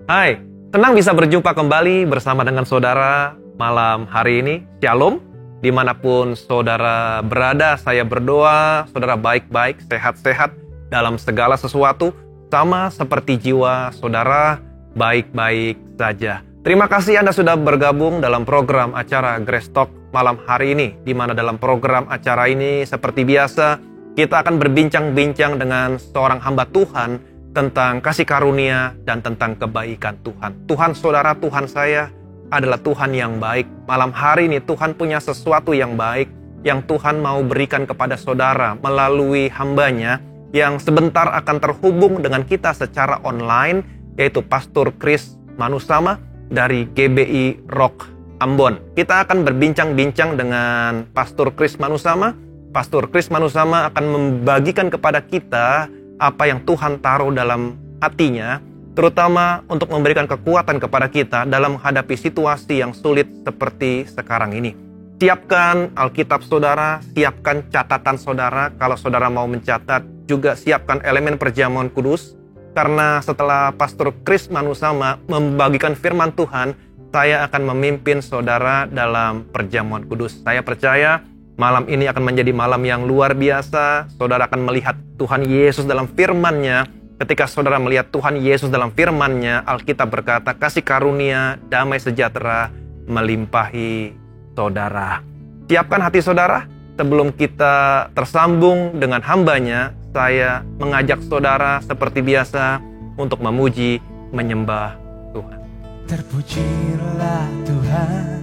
Hai, senang bisa berjumpa kembali bersama dengan saudara malam hari ini. Shalom, dimanapun saudara berada, saya berdoa saudara baik-baik, sehat-sehat dalam segala sesuatu, sama seperti jiwa saudara baik-baik saja. Terima kasih Anda sudah bergabung dalam program acara Grace Talk malam hari ini, di mana dalam program acara ini seperti biasa kita akan berbincang-bincang dengan seorang hamba Tuhan tentang kasih karunia dan tentang kebaikan Tuhan. Tuhan saudara, Tuhan saya adalah Tuhan yang baik. Malam hari ini Tuhan punya sesuatu yang baik yang Tuhan mau berikan kepada saudara melalui hambanya yang sebentar akan terhubung dengan kita secara online, yaitu Pastor Chris Manusama dari GBI Rock Ambon. Kita akan berbincang-bincang dengan Pastor Chris Manusama. Pastor Chris Manusama akan membagikan kepada kita apa yang Tuhan taruh dalam hatinya, terutama untuk memberikan kekuatan kepada kita dalam menghadapi situasi yang sulit seperti sekarang ini. Siapkan Alkitab saudara, siapkan catatan saudara, kalau saudara mau mencatat, juga siapkan elemen perjamuan kudus, karena setelah Pastor Chris Manusama membagikan firman Tuhan, saya akan memimpin saudara dalam perjamuan kudus. Saya percaya malam ini akan menjadi malam yang luar biasa. Saudara akan melihat Tuhan Yesus dalam firman-Nya. Ketika saudara melihat Tuhan Yesus dalam firman-Nya, Alkitab berkata, kasih karunia, damai sejahtera melimpahi saudara. Siapkan hati saudara. Sebelum kita tersambung dengan hambanya, saya mengajak saudara seperti biasa untuk memuji, menyembah Tuhan. Terpujilah Tuhan,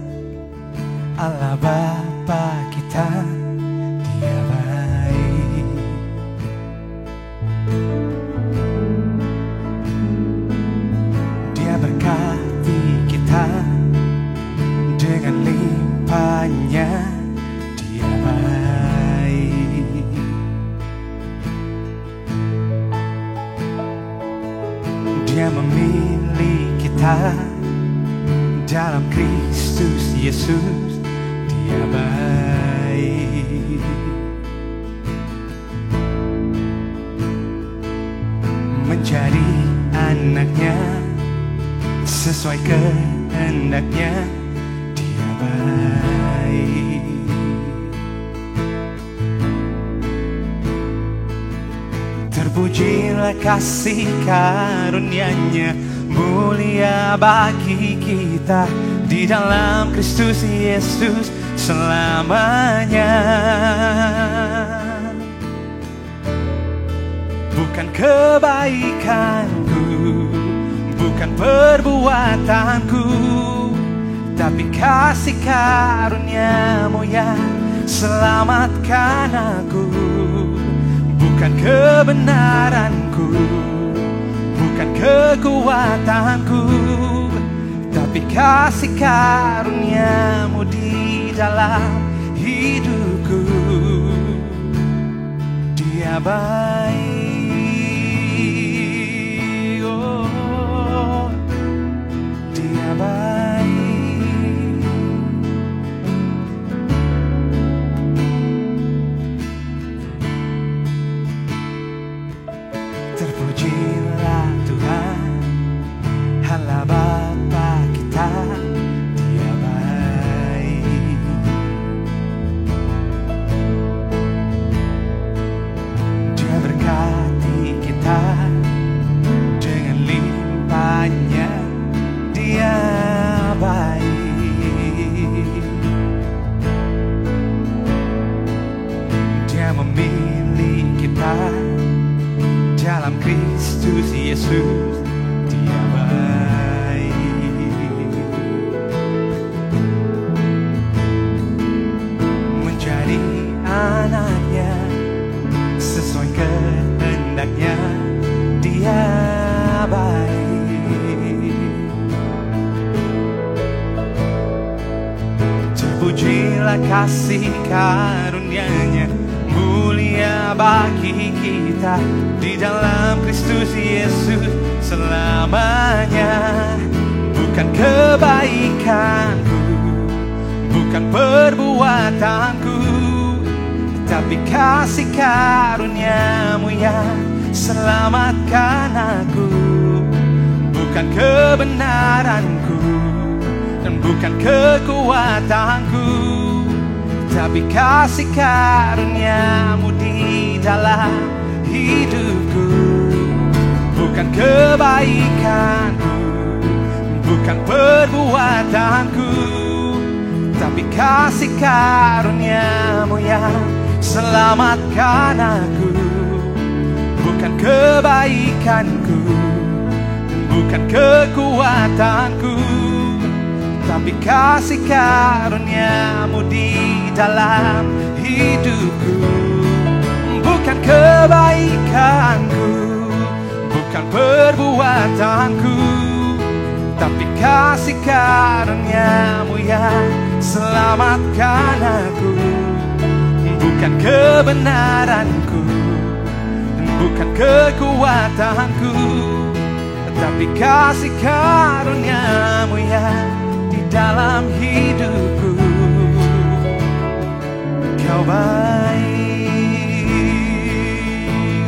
Allah Bapa kita, Dia baik. Dia berkati kita dengan limpahnya, Dia baik. Dia memilih kita dalam Kristus Yesus, Dia baik. Menjadi anaknya sesuai kehendaknya, Dia baik. Terpujilah kasih karunia-Nya, mulia bagi kita di dalam Kristus Yesus selamanya. Bukan kebaikanku, bukan perbuatanku, tapi kasih karunia-Mu yang selamatkan aku. Bukan kebenaranku, bukan kekuatanku, tapi kasih karunia-Mu di dalam hidupku. Dia baik, oh, Dia baik. Terpujilah Tuhan, Allah Bapa kita, Dia baik. Dia berkati kita dengan limpahnya, Dia baik. Dia memilih kita dalam Kristus Yesus, Dia baik. Menjadi anak-Nya sesuai kehendaknya, Dia baik. Terpujilah kasih karunia-Nya, mulia bagi kita di dalam Kristus Yesus selamanya. Bukan kebaikanku, bukan perbuatanku, tapi kasih karunia-Mu yang selamatkan aku. bukan kebenaranku dan bukan kekuatanku, tapi kasih karunia-Mu di dalam hidupku. Bukan kebaikanku, bukan perbuatanku, tapi kasih karunia-Mu yang selamatkan aku. Bukan kebaikanku, bukan kekuatanku, tapi kasih karunia-Mu di dalam hidupku. Bukan kebaikanku, bukan perbuatanku, tapi kasih karunia-Mu yang selamatkan aku. Bukan kebenaranku, bukan kekuatanku, tapi kasih karunia-Mu yang di dalam hidupku. Kau baik,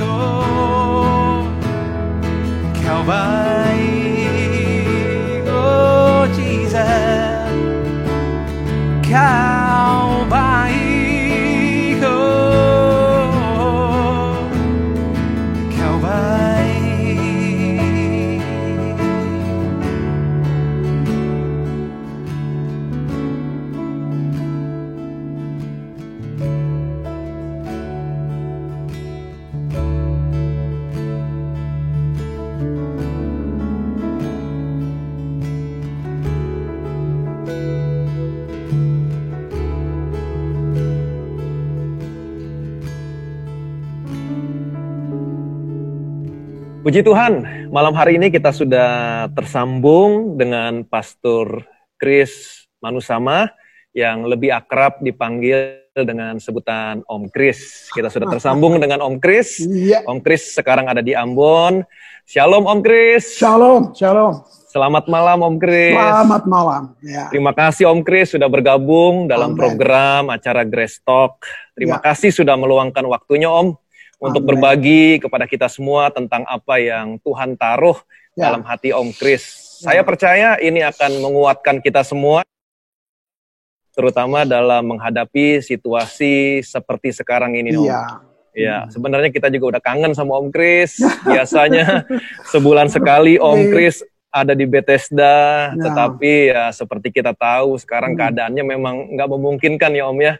oh, Kau baik, oh Jesus. Kau baik, oh, Kau baik. Puji Tuhan, malam hari ini kita sudah tersambung dengan Pastor Chris Manusama yang lebih akrab dipanggil dengan sebutan Om Chris. Kita sudah tersambung dengan Om Chris. Iya. Om Chris sekarang ada di Ambon. Shalom Om Chris. Shalom, shalom. Selamat malam Om Chris. Selamat malam. Ya. Terima kasih Om Chris sudah bergabung dalam Amen. program acara Grace Talk. Terima kasih sudah meluangkan waktunya Om untuk Amen. berbagi kepada kita semua tentang apa yang Tuhan taruh dalam hati Om Chris. Saya percaya ini akan menguatkan kita semua, terutama dalam menghadapi situasi seperti sekarang ini Om. Ya, sebenarnya kita juga udah kangen sama Om Chris. Biasanya sebulan sekali Om Chris ada di Bethesda, tetapi ya seperti kita tahu sekarang keadaannya memang nggak memungkinkan ya Om ya.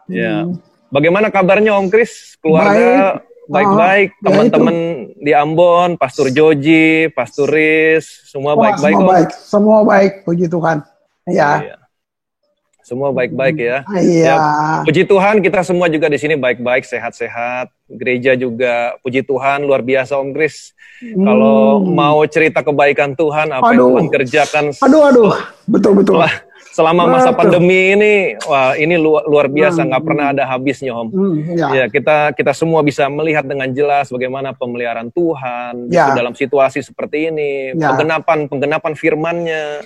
Ya. Bagaimana kabarnya Om Chris? Keluarga baik-baik, teman-teman di Ambon, Pastor Joji, Pastor Riz, semua baik-baik Om? Semua baik, puji Tuhan. Ya. Semua baik-baik ya. Iya. Puji Tuhan kita semua juga di sini baik-baik, sehat-sehat. Gereja juga, puji Tuhan, luar biasa Om Chris. Kalau mau cerita kebaikan Tuhan, apa yang Tuhan kerjakan. Betul-betul. Selama masa pandemi ini, wah ini luar biasa, nggak pernah ada habisnya Om. Ya, kita semua bisa melihat dengan jelas bagaimana pemeliharaan Tuhan dalam situasi seperti ini, penggenapan firman-Nya.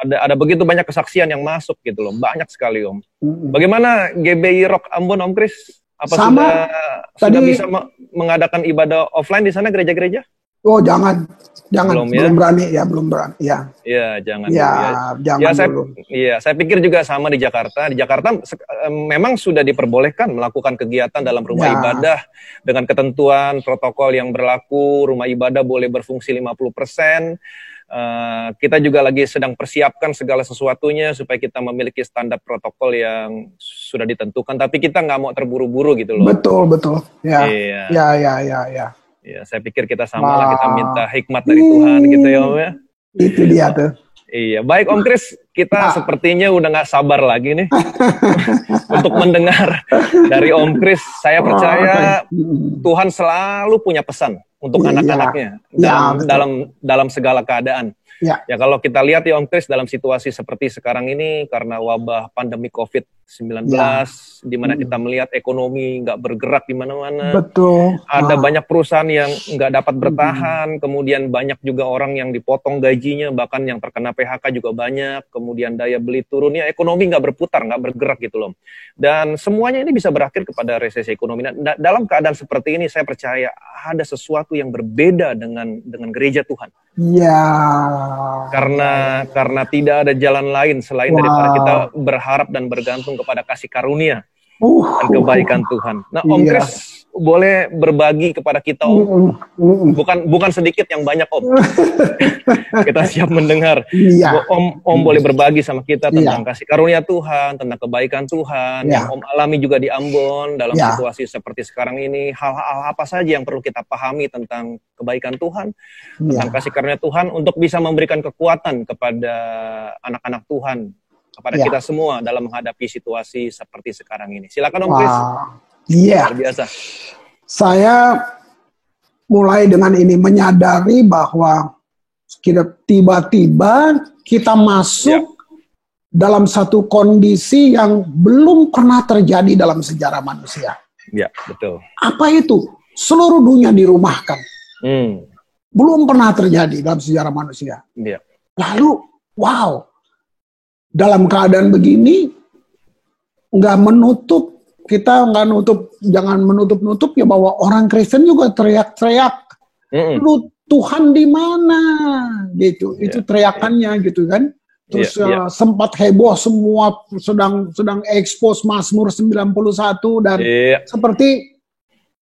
Ada begitu banyak kesaksian yang masuk gitu loh, banyak sekali Om. Bagaimana GBI Rock Ambon Om Chris? Apa sudah bisa mengadakan ibadah offline di sana gereja-gereja? Oh jangan belum berani. Ya, jangan. Saya pikir juga sama di Jakarta. Di Jakarta memang sudah diperbolehkan melakukan kegiatan dalam rumah ibadah dengan ketentuan protokol yang berlaku. Rumah ibadah boleh berfungsi 50%. Kita juga lagi sedang persiapkan segala sesuatunya supaya kita memiliki standar protokol yang sudah ditentukan. Tapi kita nggak mau terburu-buru gitu loh. Betul. Ya. Ya, saya pikir kita sama lah, kita minta hikmat dari Tuhan gitu ya Om ya. Itu dia tuh. Iya, baik Om Chris, kita sepertinya udah nggak sabar lagi nih untuk mendengar dari Om Chris. Saya percaya Tuhan selalu punya pesan untuk anak-anaknya dalam segala keadaan. Ya kalau kita lihat ya Om Chris, dalam situasi seperti sekarang ini karena wabah pandemi COVID-19, di mana kita melihat ekonomi nggak bergerak di mana-mana. Betul. Ada banyak perusahaan yang nggak dapat bertahan, kemudian banyak juga orang yang dipotong gajinya, bahkan yang terkena PHK juga banyak, kemudian daya beli turun, ya ekonomi nggak berputar, nggak bergerak gitu loh. Dan semuanya ini bisa berakhir kepada resesi ekonomi. Nah, dalam keadaan seperti ini saya percaya ada sesuatu yang berbeda dengan gereja Tuhan. Ya. Karena tidak ada jalan lain selain daripada kita berharap dan bergantung kepada kasih karunia dan kebaikan Tuhan. Nah, Om Iya. Chris boleh berbagi kepada kita, Om. Bukan sedikit, yang banyak, Om. Kita siap mendengar. Iya. Om boleh berbagi sama kita tentang Iya. kasih karunia Tuhan, tentang kebaikan Tuhan, Iya. yang Om alami juga di Ambon dalam Iya. situasi seperti sekarang ini. Hal-hal apa saja yang perlu kita pahami tentang kebaikan Tuhan, tentang Iya. kasih karunia Tuhan untuk bisa memberikan kekuatan kepada anak-anak Tuhan, kepada Iya. kita semua dalam menghadapi situasi seperti sekarang ini. Silakan, Om Chris. Iya. Luar biasa. Saya mulai dengan ini menyadari bahwa tiba-tiba kita masuk dalam satu kondisi yang belum pernah terjadi dalam sejarah manusia. Ya, betul. Apa itu? Seluruh dunia dirumahkan. Hmm. Belum pernah terjadi dalam sejarah manusia. Ya. Lalu, wow, dalam keadaan begini, kita nggak nutup, jangan menutup-nutup ya bahwa orang Kristen juga teriak-teriak, lu Tuhan di mana, gitu. Itu teriakannya, gitu kan. Terus sempat heboh semua sedang expose Mazmur 91 dan seperti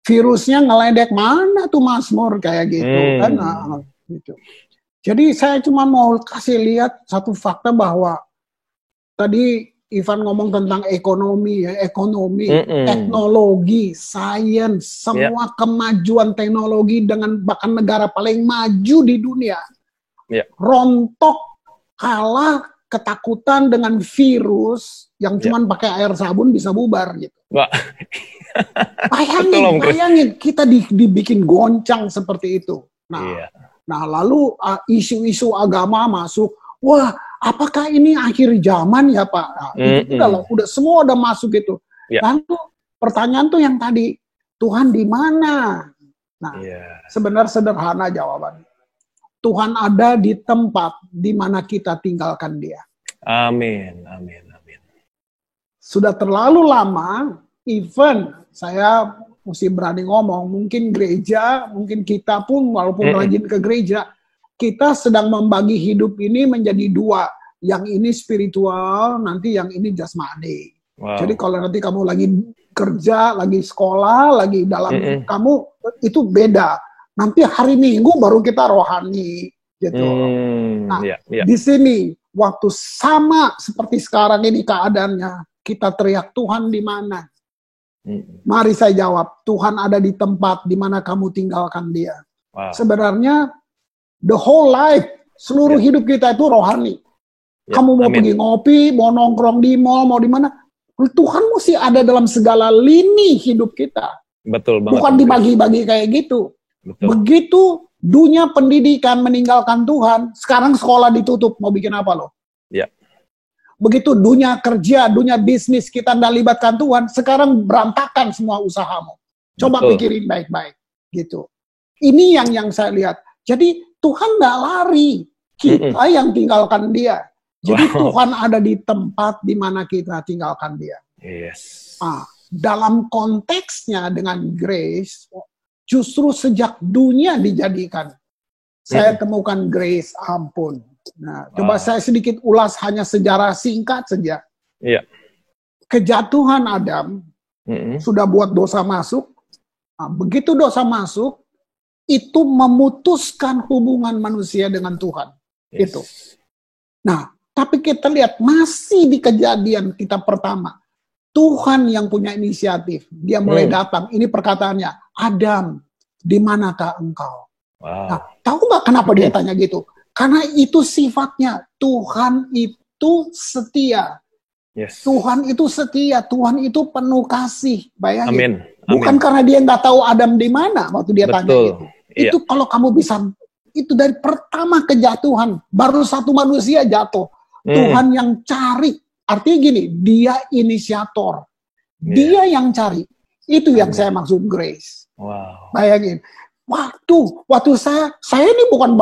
virusnya ngeledek, mana tuh Mazmur kayak gitu kan. Nah, gitu. Jadi saya cuma mau kasih lihat satu fakta bahwa tadi Ivan ngomong tentang ekonomi, teknologi, sains, semua kemajuan teknologi dengan bahkan negara paling maju di dunia. Rontok kalah ketakutan dengan virus yang cuman pakai air sabun bisa bubar gitu. Bayangin kita dibikin goncang seperti itu. Nah, lalu isu-isu agama masuk. Wah, apakah ini akhir zaman ya Pak? Nah, itu udah semua udah masuk gitu. Lalu pertanyaan tuh yang tadi, Tuhan di mana? Nah, sebenarnya sederhana jawabannya. Tuhan ada di tempat di mana kita tinggalkan Dia. Amin, amin, amin. Sudah terlalu lama, even saya mesti berani ngomong, mungkin gereja, mungkin kita pun walaupun rajin ke gereja, kita sedang membagi hidup ini menjadi dua. Yang ini spiritual, nanti yang ini jasmani. Jadi kalau nanti kamu lagi kerja, lagi sekolah, lagi dalam kamu, itu beda. Nanti hari Minggu baru kita rohani, gitu. Nah, di sini waktu sama seperti sekarang ini keadaannya, kita teriak Tuhan di mana? Mari saya jawab, Tuhan ada di tempat di mana kamu tinggalkan Dia. Sebenarnya the whole life, seluruh hidup kita itu rohani. Kamu mau pergi ngopi, mau nongkrong di mall, mau di mana? Tuhan mesti ada dalam segala lini hidup kita. Betul banget. Bukan dibagi-bagi kayak gitu. Betul. Begitu dunia pendidikan meninggalkan Tuhan, sekarang sekolah ditutup, mau bikin apa lo? Begitu dunia kerja, dunia bisnis kita nggak libatkan Tuhan, sekarang berantakan semua usahamu. Coba pikirin baik-baik, gitu. Ini yang saya lihat. Jadi Tuhan nggak lari, kita yang tinggalkan Dia. Jadi Tuhan ada di tempat di mana kita tinggalkan Dia. Dalam konteksnya dengan grace, justru sejak dunia dijadikan, saya temukan grace, ampun. Nah, coba saya sedikit ulas hanya sejarah singkat saja. Kejatuhan Adam sudah buat dosa masuk. Nah, begitu dosa masuk, itu memutuskan hubungan manusia dengan Tuhan. Itu. Nah, tapi kita lihat masih di kejadian kita pertama. Tuhan yang punya inisiatif. Dia mulai datang. Ini perkataannya, Adam, di manakah engkau? Nah, tahu nggak kenapa dia tanya gitu? Karena itu sifatnya. Tuhan itu setia. Tuhan itu setia. Tuhan itu penuh kasih. Bayangin. Bukan karena dia nggak tahu Adam di mana waktu dia tanya itu. Itu kalau kamu bisa, itu dari pertama kejatuhan, baru satu manusia jatuh. Tuhan yang cari. Artinya gini, Dia inisiator. Dia yang cari. Itu yang saya maksud grace. Bayangin. Waktu saya ini bukan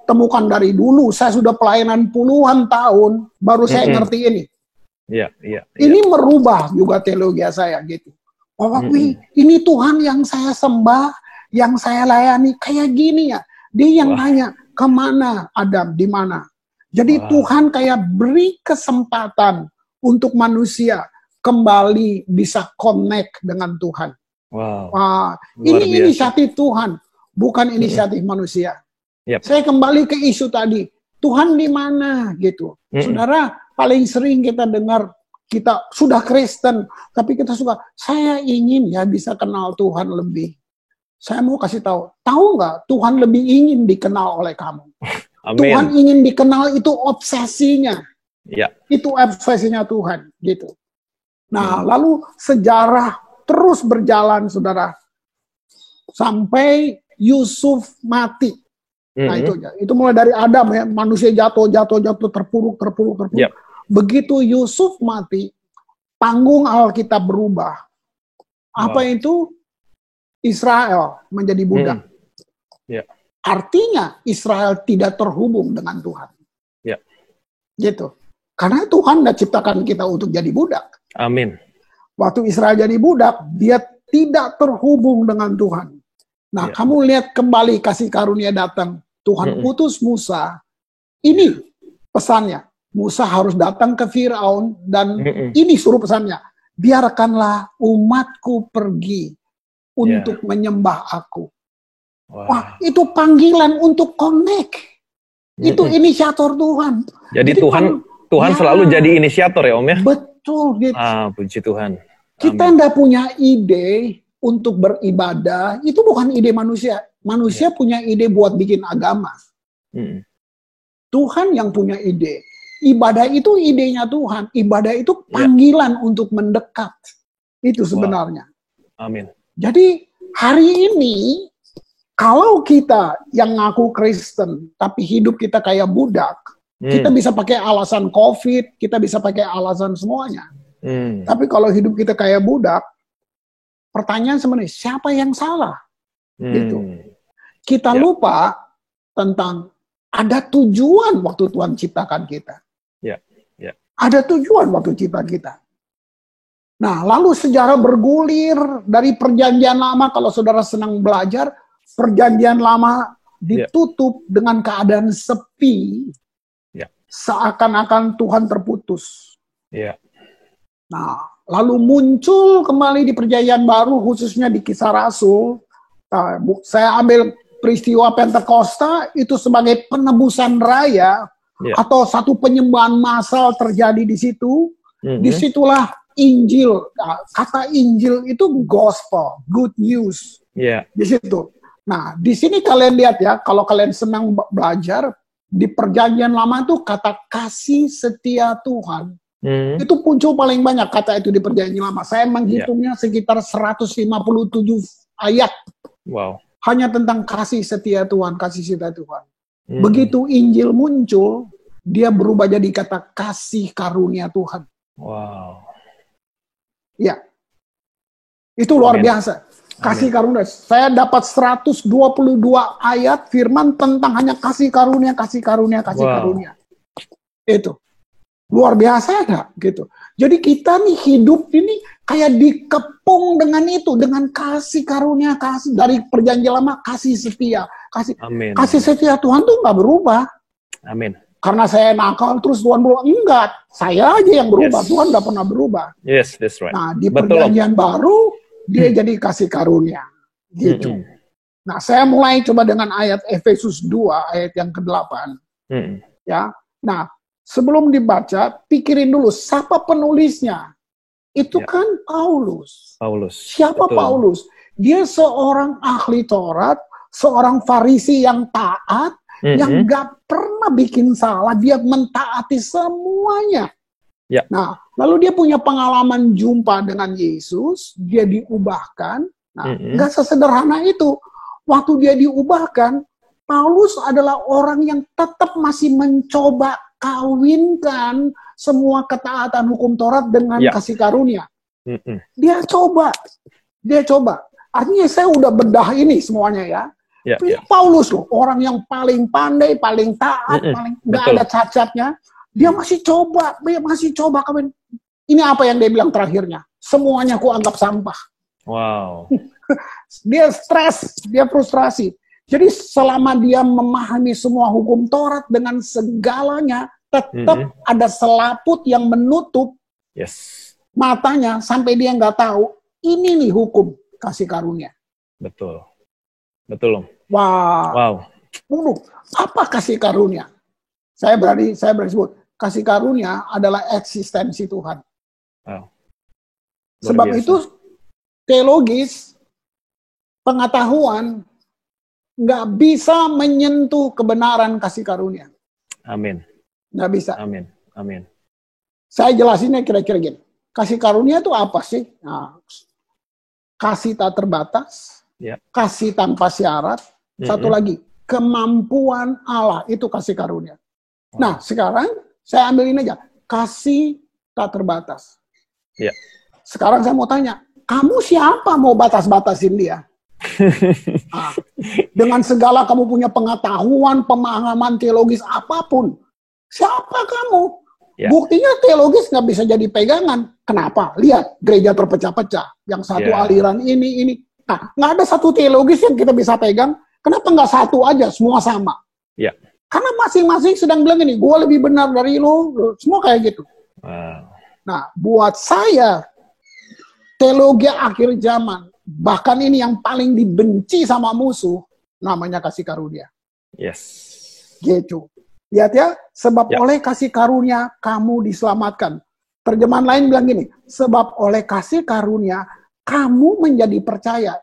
temukan dari dulu. Saya sudah pelayanan puluhan tahun, baru saya ngerti ini. Ini merubah juga teologi saya gitu. Ini Tuhan yang saya sembah, yang saya layani kayak gini ya. Dia yang nanya, kemana Adam, di mana. Jadi Tuhan kayak beri kesempatan untuk manusia kembali bisa connect dengan Tuhan. Ini inisiatif Tuhan, bukan inisiatif manusia. Saya kembali ke isu tadi, Tuhan di mana gitu. Saudara, paling sering kita dengar, kita sudah Kristen, tapi kita suka, saya ingin ya bisa kenal Tuhan lebih. Saya mau kasih tahu nggak Tuhan lebih ingin dikenal oleh kamu. Amen. Tuhan ingin dikenal, itu obsesinya. Itu obsesinya Tuhan, gitu. Nah, lalu sejarah terus berjalan, saudara, sampai Yusuf mati. Nah, itu mulai dari Adam ya, manusia jatuh, terpuruk. Begitu Yusuf mati, panggung Alkitab berubah. Apa itu? Israel menjadi budak. Artinya Israel tidak terhubung dengan Tuhan. Gitu. Karena Tuhan tidak ciptakan kita untuk jadi budak. Amin. Waktu Israel jadi budak, dia tidak terhubung dengan Tuhan. Nah, kamu lihat kembali kasih karunia datang. Tuhan utus Musa. Ini pesannya. Musa harus datang ke Firaun dan ini suruh pesannya. Biarkanlah umatku pergi untuk menyembah aku. Wah, itu panggilan untuk connect. Itu inisiator Tuhan. Jadi Tuhan selalu jadi inisiator ya Om ya? Betul gitu. Puji Tuhan. Kita tidak punya ide untuk beribadah, itu bukan ide manusia. Manusia punya ide buat bikin agama. Tuhan yang punya ide. Ibadah itu idenya Tuhan. Ibadah itu panggilan untuk mendekat. Itu sebenarnya. Amin. Jadi hari ini, kalau kita yang ngaku Kristen, tapi hidup kita kayak budak, kita bisa pakai alasan COVID, kita bisa pakai alasan semuanya. Tapi kalau hidup kita kayak budak, pertanyaan sebenarnya, siapa yang salah? Gitu. Kita lupa tentang ada tujuan waktu Tuhan ciptakan kita. Ada tujuan waktu cipta kita. Nah, lalu sejarah bergulir dari perjanjian lama, kalau saudara senang belajar, perjanjian lama ditutup dengan keadaan sepi, seakan-akan Tuhan terputus. Nah, lalu muncul kembali di perjanjian baru, khususnya di Kisah Rasul. Nah, saya ambil peristiwa Pentakosta itu sebagai penebusan raya, atau satu penyembahan massal terjadi di situ. Disitulah Injil, kata Injil itu gospel, good news. Di situ. Nah, di sini kalian lihat ya, kalau kalian senang belajar, di perjanjian lama itu kata kasih setia Tuhan. Itu muncul paling banyak kata itu di perjanjian lama. Saya menghitungnya sekitar 157 ayat. Hanya tentang kasih setia Tuhan, kasih setia Tuhan. Begitu Injil muncul, dia berubah jadi kata kasih karunia Tuhan. Ya, itu luar biasa. Kasih karunia. Saya dapat 122 ayat firman tentang hanya kasih karunia, kasih karunia, kasih karunia. Itu luar biasa enggak? Gitu. Jadi kita nih hidup ini kayak dikepung dengan itu, dengan kasih karunia, kasih dari perjanjian lama, kasih setia, kasih setia Tuhan tuh nggak berubah. Amin. Karena saya nakal terus Tuhan berubah. Enggak, saya aja yang berubah. Tuhan nggak pernah berubah. Yes, that's right. Nah, di perjanjian baru, dia jadi kasih karunia. Gitu. Nah, saya mulai coba dengan ayat Efesus 2, ayat yang ke-8. Ya. Nah, sebelum dibaca, pikirin dulu, siapa penulisnya? Itu kan Paulus. Siapa Paulus? Dia seorang ahli Taurat, seorang Farisi yang taat, yang gak pernah bikin salah, dia mentaati semuanya. Nah, lalu dia punya pengalaman jumpa dengan Yesus, dia diubahkan. Nah, gak sesederhana itu. Waktu dia diubahkan, Paulus adalah orang yang tetap masih mencoba kawinkan semua ketaatan hukum Taurat dengan kasih karunia. Dia coba. Artinya saya udah bedah ini semuanya ya. Paulus loh, orang yang paling pandai, paling taat, paling nggak ada cacatnya. Dia masih coba kawin. Ini apa yang dia bilang terakhirnya? Semuanya aku anggap sampah. Wow. Dia stres, dia frustrasi. Jadi selama dia memahami semua hukum Taurat dengan segalanya, tetap ada selaput yang menutup matanya sampai dia nggak tahu. Ini nih hukum kasih karunia. Betul. Betul, Om. Wow. Apa kasih karunia? Saya berani sebut, kasih karunia adalah eksistensi Tuhan. Wow. Sebab itu teologis, pengetahuan nggak bisa menyentuh kebenaran kasih karunia. Amin. Nggak bisa. Amin. Amin. Saya jelasinnya kira-kira gini. Kasih karunia itu apa sih? Nah, kasih tak terbatas, kasih tanpa syarat, satu lagi, kemampuan Allah, itu kasih karunia. Nah, sekarang saya ambilin aja, kasih tak terbatas. Sekarang saya mau tanya, kamu siapa mau batas-batasin dia? Nah, dengan segala kamu punya pengetahuan, pemahaman teologis apapun, siapa kamu? Buktinya teologis nggak bisa jadi pegangan. Kenapa? Lihat, gereja terpecah-pecah. Yang satu aliran ini. Nah, nggak ada satu teologis yang kita bisa pegang. Kenapa nggak satu aja, semua sama? Karena masing-masing sedang bilang ini, gue lebih benar dari lo, semua kayak gitu. Nah, buat saya, teologi akhir zaman, bahkan ini yang paling dibenci sama musuh, namanya kasih karunia. Gitu. Lihat ya, sebab oleh kasih karunia kamu diselamatkan. Terjemahan lain bilang gini, sebab oleh kasih karunia kamu menjadi percaya.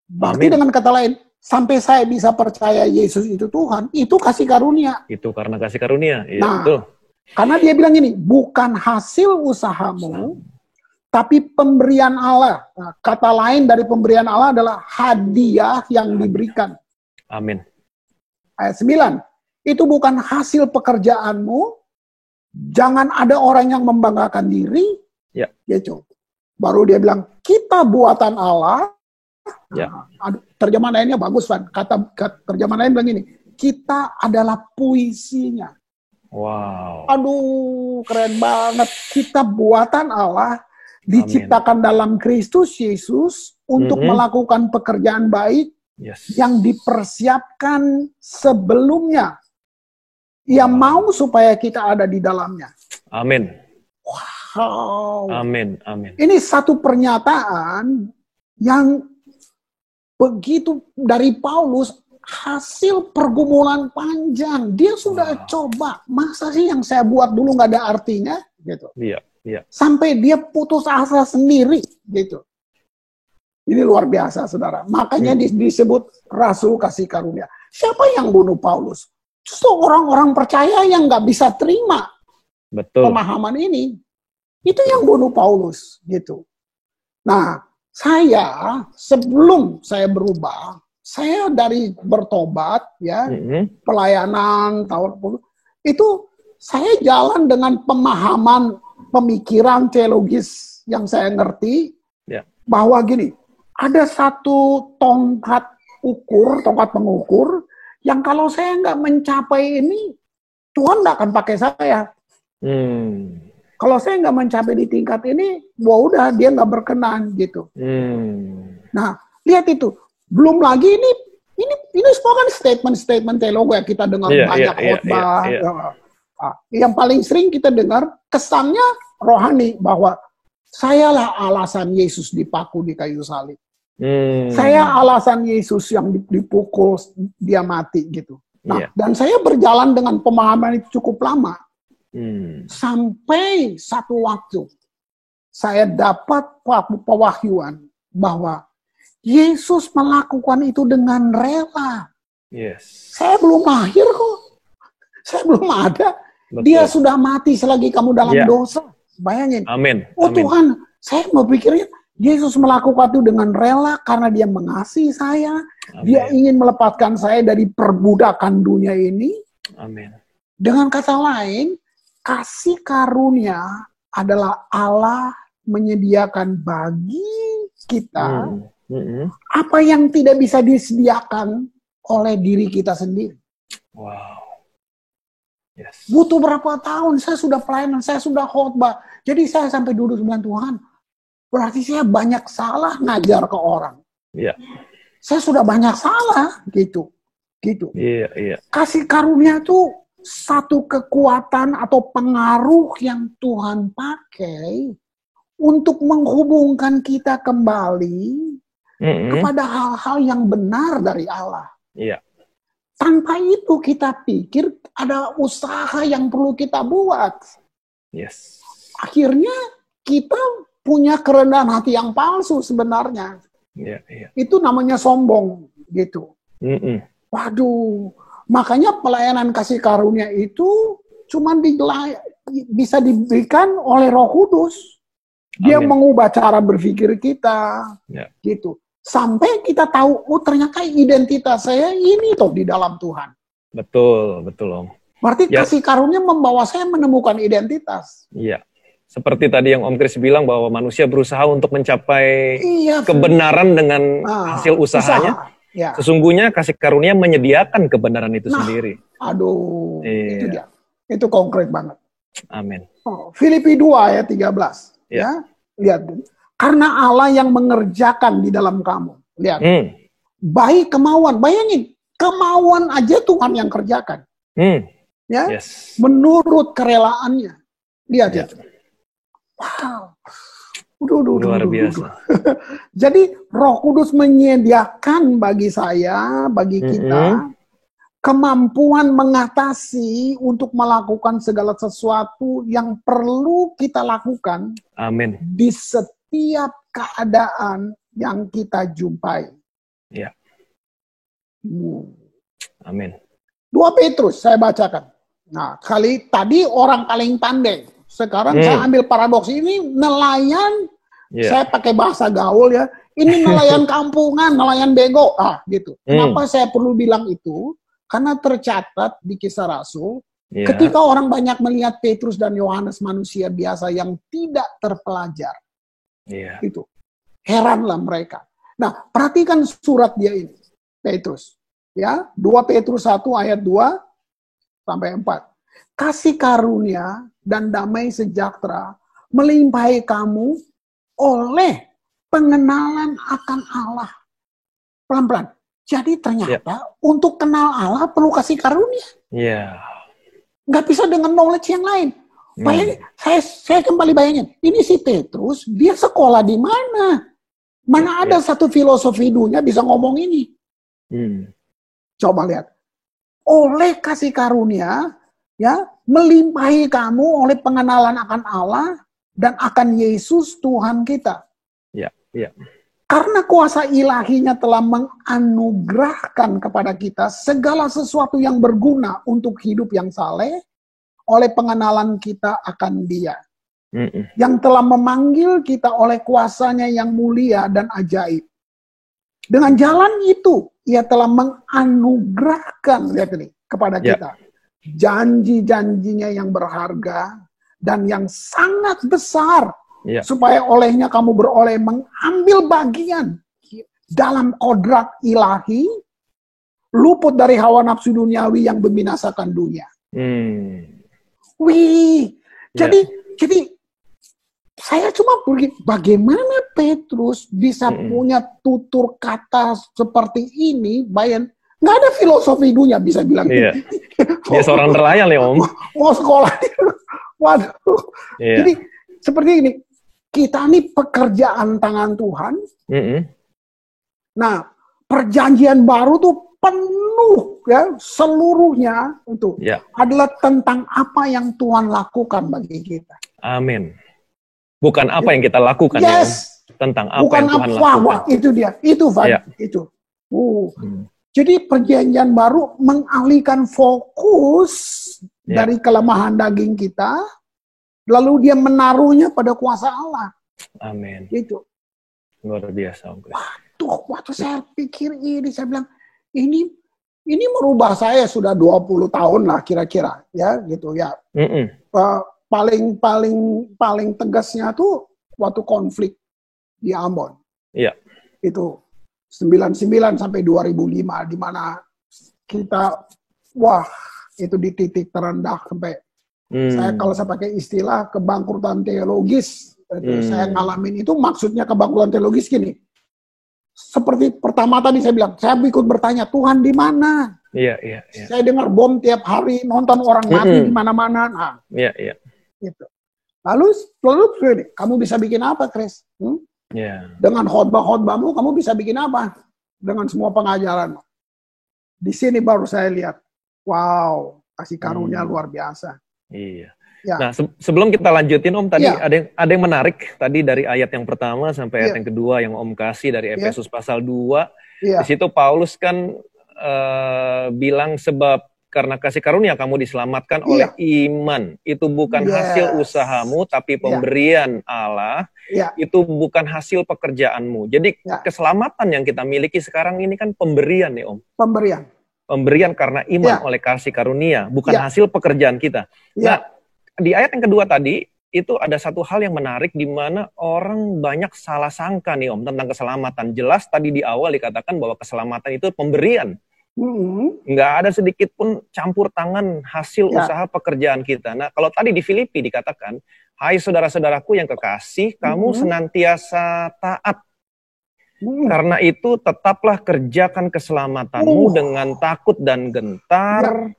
Berarti dengan kata lain, sampai saya bisa percaya Yesus itu Tuhan, itu kasih karunia. Itu karena kasih karunia. Nah, betul. Karena dia bilang gini, bukan hasil usahamu, tapi pemberian Allah. Nah, kata lain dari pemberian Allah adalah hadiah yang diberikan. Amin. Ayat 9. Itu bukan hasil pekerjaanmu. Jangan ada orang yang membanggakan diri. Gitu. Baru dia bilang, kita buatan Allah. Terjemahan lainnya bagus, Van. Terjemahan lain bilang ini, kita adalah puisinya. Wow. Aduh, keren banget. Kita buatan Allah, diciptakan dalam Kristus Yesus untuk melakukan pekerjaan baik yang dipersiapkan sebelumnya. Ia mau supaya kita ada di dalamnya. Amin. Wow. Amin. Amin. Ini satu pernyataan yang begitu dari Paulus, hasil pergumulan panjang. Dia sudah coba. Masa sih yang saya buat dulu nggak ada artinya? Gitu. Sampai dia putus asa sendiri. Gitu. Ini luar biasa, saudara. Makanya disebut Rasul Kasih Karunia. Siapa yang bunuh Paulus? Justru orang-orang percaya yang nggak bisa terima pemahaman ini. Itu yang bunuh Paulus. Gitu. Nah, saya sebelum saya berubah, saya dari bertobat, pelayanan tahun itu saya jalan dengan pemahaman pemikiran teologis yang saya ngerti bahwa gini, ada satu tongkat pengukur yang kalau saya nggak mencapai ini, Tuhan nggak akan pakai saya. Kalau saya nggak mencapai di tingkat ini, udah dia nggak berkenan gitu. Nah, lihat itu. Belum lagi ini semua kan statement teologi yang kita dengar banyak khotbah. Yang paling sering kita dengar kesannya rohani bahwa sayalah alasan Yesus dipaku di kayu salib. Saya alasan Yesus yang dipukul dia mati gitu. Nah, dan saya berjalan dengan pemahaman itu cukup lama. Sampai satu waktu saya dapat pewahyuan bahwa Yesus melakukan itu dengan rela. Saya belum lahir kok. Saya belum ada. Betul. Dia sudah mati selagi kamu dalam dosa. Bayangin. Amin. Tuhan, saya mau pikirnya Yesus melakukan itu dengan rela karena dia mengasihi saya. Amen. Dia ingin melepaskan saya dari perbudakan dunia ini. Amin. Dengan kata lain, kasih karunia adalah Allah menyediakan bagi kita apa yang tidak bisa disediakan oleh diri kita sendiri. Wow. Yes. Butuh berapa tahun, saya sudah pelayanan, saya sudah khotbah. Jadi saya sampai duduk bilang, Tuhan, berarti saya banyak salah ngajar ke orang. saya sudah banyak salah gitu. Iya. Kasih karunia itu satu kekuatan atau pengaruh yang Tuhan pakai untuk menghubungkan kita kembali kepada hal-hal yang benar dari Allah. Iya. Tanpa itu kita pikir ada usaha yang perlu kita buat. Yes. Akhirnya kita punya kerendahan hati yang palsu sebenarnya. Iya. Itu namanya sombong gitu. Waduh, makanya pelayanan kasih karunia itu cuma bisa diberikan oleh Roh Kudus. Dia mengubah cara berpikir kita, gitu. Sampai kita tahu, oh ternyata identitas saya ini toh di dalam Tuhan. Betul Om. Berarti kasih karunia membawa saya menemukan identitas. Iya. Seperti tadi yang Om Kris bilang bahwa manusia berusaha untuk mencapai kebenaran dengan hasil usahanya. Ya. Sesungguhnya kasih karunia menyediakan kebenaran itu sendiri. Aduh, itu dia. Itu konkret banget. Amin. Filipi 2 ayat 13. Ya, lihat. Karena Allah yang mengerjakan di dalam kamu. Lihat. Baik kemauan. Bayangin, kemauan aja Tuhan yang kerjakan. Ya, menurut kerelaannya. Lihat itu. Wow. Luar biasa. Jadi Roh Kudus menyediakan bagi saya, bagi kita, kemampuan mengatasi untuk melakukan segala sesuatu yang perlu kita lakukan. Amin. Di setiap keadaan yang kita jumpai. Ya. Amin. 2 Petrus saya bacakan. Nah, tadi orang paling pandai. Sekarang saya ambil paradoks ini, nelayan, saya pakai bahasa gaul ya, ini nelayan kampungan, nelayan bego, gitu. Kenapa saya perlu bilang itu? Karena tercatat di Kisah Rasul, ketika orang banyak melihat Petrus dan Yohanes manusia biasa yang tidak terpelajar, gitu. Heranlah mereka. Nah, perhatikan surat dia ini, Petrus. Ya, 2 Petrus 1 ayat 2 sampai 4. Kasih karunia dan damai sejahtera melimpahi kamu oleh pengenalan akan Allah. Pelan-pelan. Jadi ternyata untuk kenal Allah perlu kasih karunia. Nggak bisa dengan knowledge yang lain. Bayangin, saya kembali bayangin. Ini si Petrus, dia sekolah di mana? Mana ada satu filosofi dunia bisa ngomong ini? Coba lihat. Oleh kasih karunia, ya, melimpahi kamu oleh pengenalan akan Allah dan akan Yesus Tuhan kita. Karena kuasa ilahinya telah menganugerahkan kepada kita segala sesuatu yang berguna untuk hidup yang saleh oleh pengenalan kita akan Dia. Yang telah memanggil kita oleh kuasanya yang mulia dan ajaib. Dengan jalan itu, Ia telah menganugerahkan, lihat ini, kepada kita. Janji-janjinya yang berharga dan yang sangat besar. Supaya olehnya kamu beroleh mengambil bagian dalam kodrat ilahi, luput dari hawa nafsu duniawi yang membinasakan dunia. Jadi saya cuma bagaimana Petrus bisa punya tutur kata seperti ini, nggak ada filosofi dunia bisa bilang. Dia seorang nelayan ya Om. Mau sekolah. Waduh. Jadi seperti ini. Kita ini pekerjaan tangan Tuhan. Nah, perjanjian baru tuh penuh ya, seluruhnya itu adalah tentang apa yang Tuhan lakukan bagi kita. Amin. Bukan apa yang kita lakukan ya, tentang apa yang Tuhan lakukan. Itu dia. Itu Van. Itu. Jadi perjanjian baru mengalihkan fokus dari kelemahan daging kita. Lalu dia menaruhnya pada kuasa Allah. Amin. Gitu. Luar biasa. Waktu saya pikir ini, saya bilang, ini merubah saya sudah 20 tahun lah kira-kira. Ya, gitu ya. Paling tegasnya tuh waktu konflik di Ambon. Itu 99 sampai 2005, di mana kita, itu di titik terendah sampai kalau saya pakai istilah kebangkrutan teologis, saya ngalamin itu maksudnya kebangkrutan teologis gini. seperti pertama tadi saya bilang, saya ikut bertanya, Tuhan di mana? Iya. Saya dengar bom tiap hari, nonton orang mati di mana-mana. Nah, Iya. gitu. Lalu kamu bisa bikin apa, Chris? Iya. Dengan khotbah-khotbahmu, kamu bisa bikin apa? Dengan semua pengajaranmu. Di sini baru saya lihat, wow, kasih karunia luar biasa. Iya. Ya. Nah, sebelum kita lanjutin Om, tadi Ya. ada yang menarik tadi dari ayat yang pertama sampai ayat Ya. yang kedua yang Om kasih dari Efesus pasal 2. Iya. Di situ Paulus kan bilang sebab karena kasih karunia kamu diselamatkan oleh iman. Itu bukan hasil usahamu tapi pemberian Allah. Ya. Itu bukan hasil pekerjaanmu. Jadi keselamatan yang kita miliki sekarang ini kan pemberian nih Om. Pemberian karena iman oleh kasih karunia, bukan hasil pekerjaan kita. Nah, di ayat yang kedua tadi, itu ada satu hal yang menarik di mana orang banyak salah sangka nih Om tentang keselamatan. Jelas tadi di awal dikatakan bahwa keselamatan itu pemberian. Nggak ada sedikit pun campur tangan hasil usaha pekerjaan kita. Nah, kalau tadi di Filipi dikatakan, hai saudara-saudaraku yang kekasih, kamu senantiasa taat. Karena itu tetaplah kerjakan keselamatanmu dengan takut dan gentar.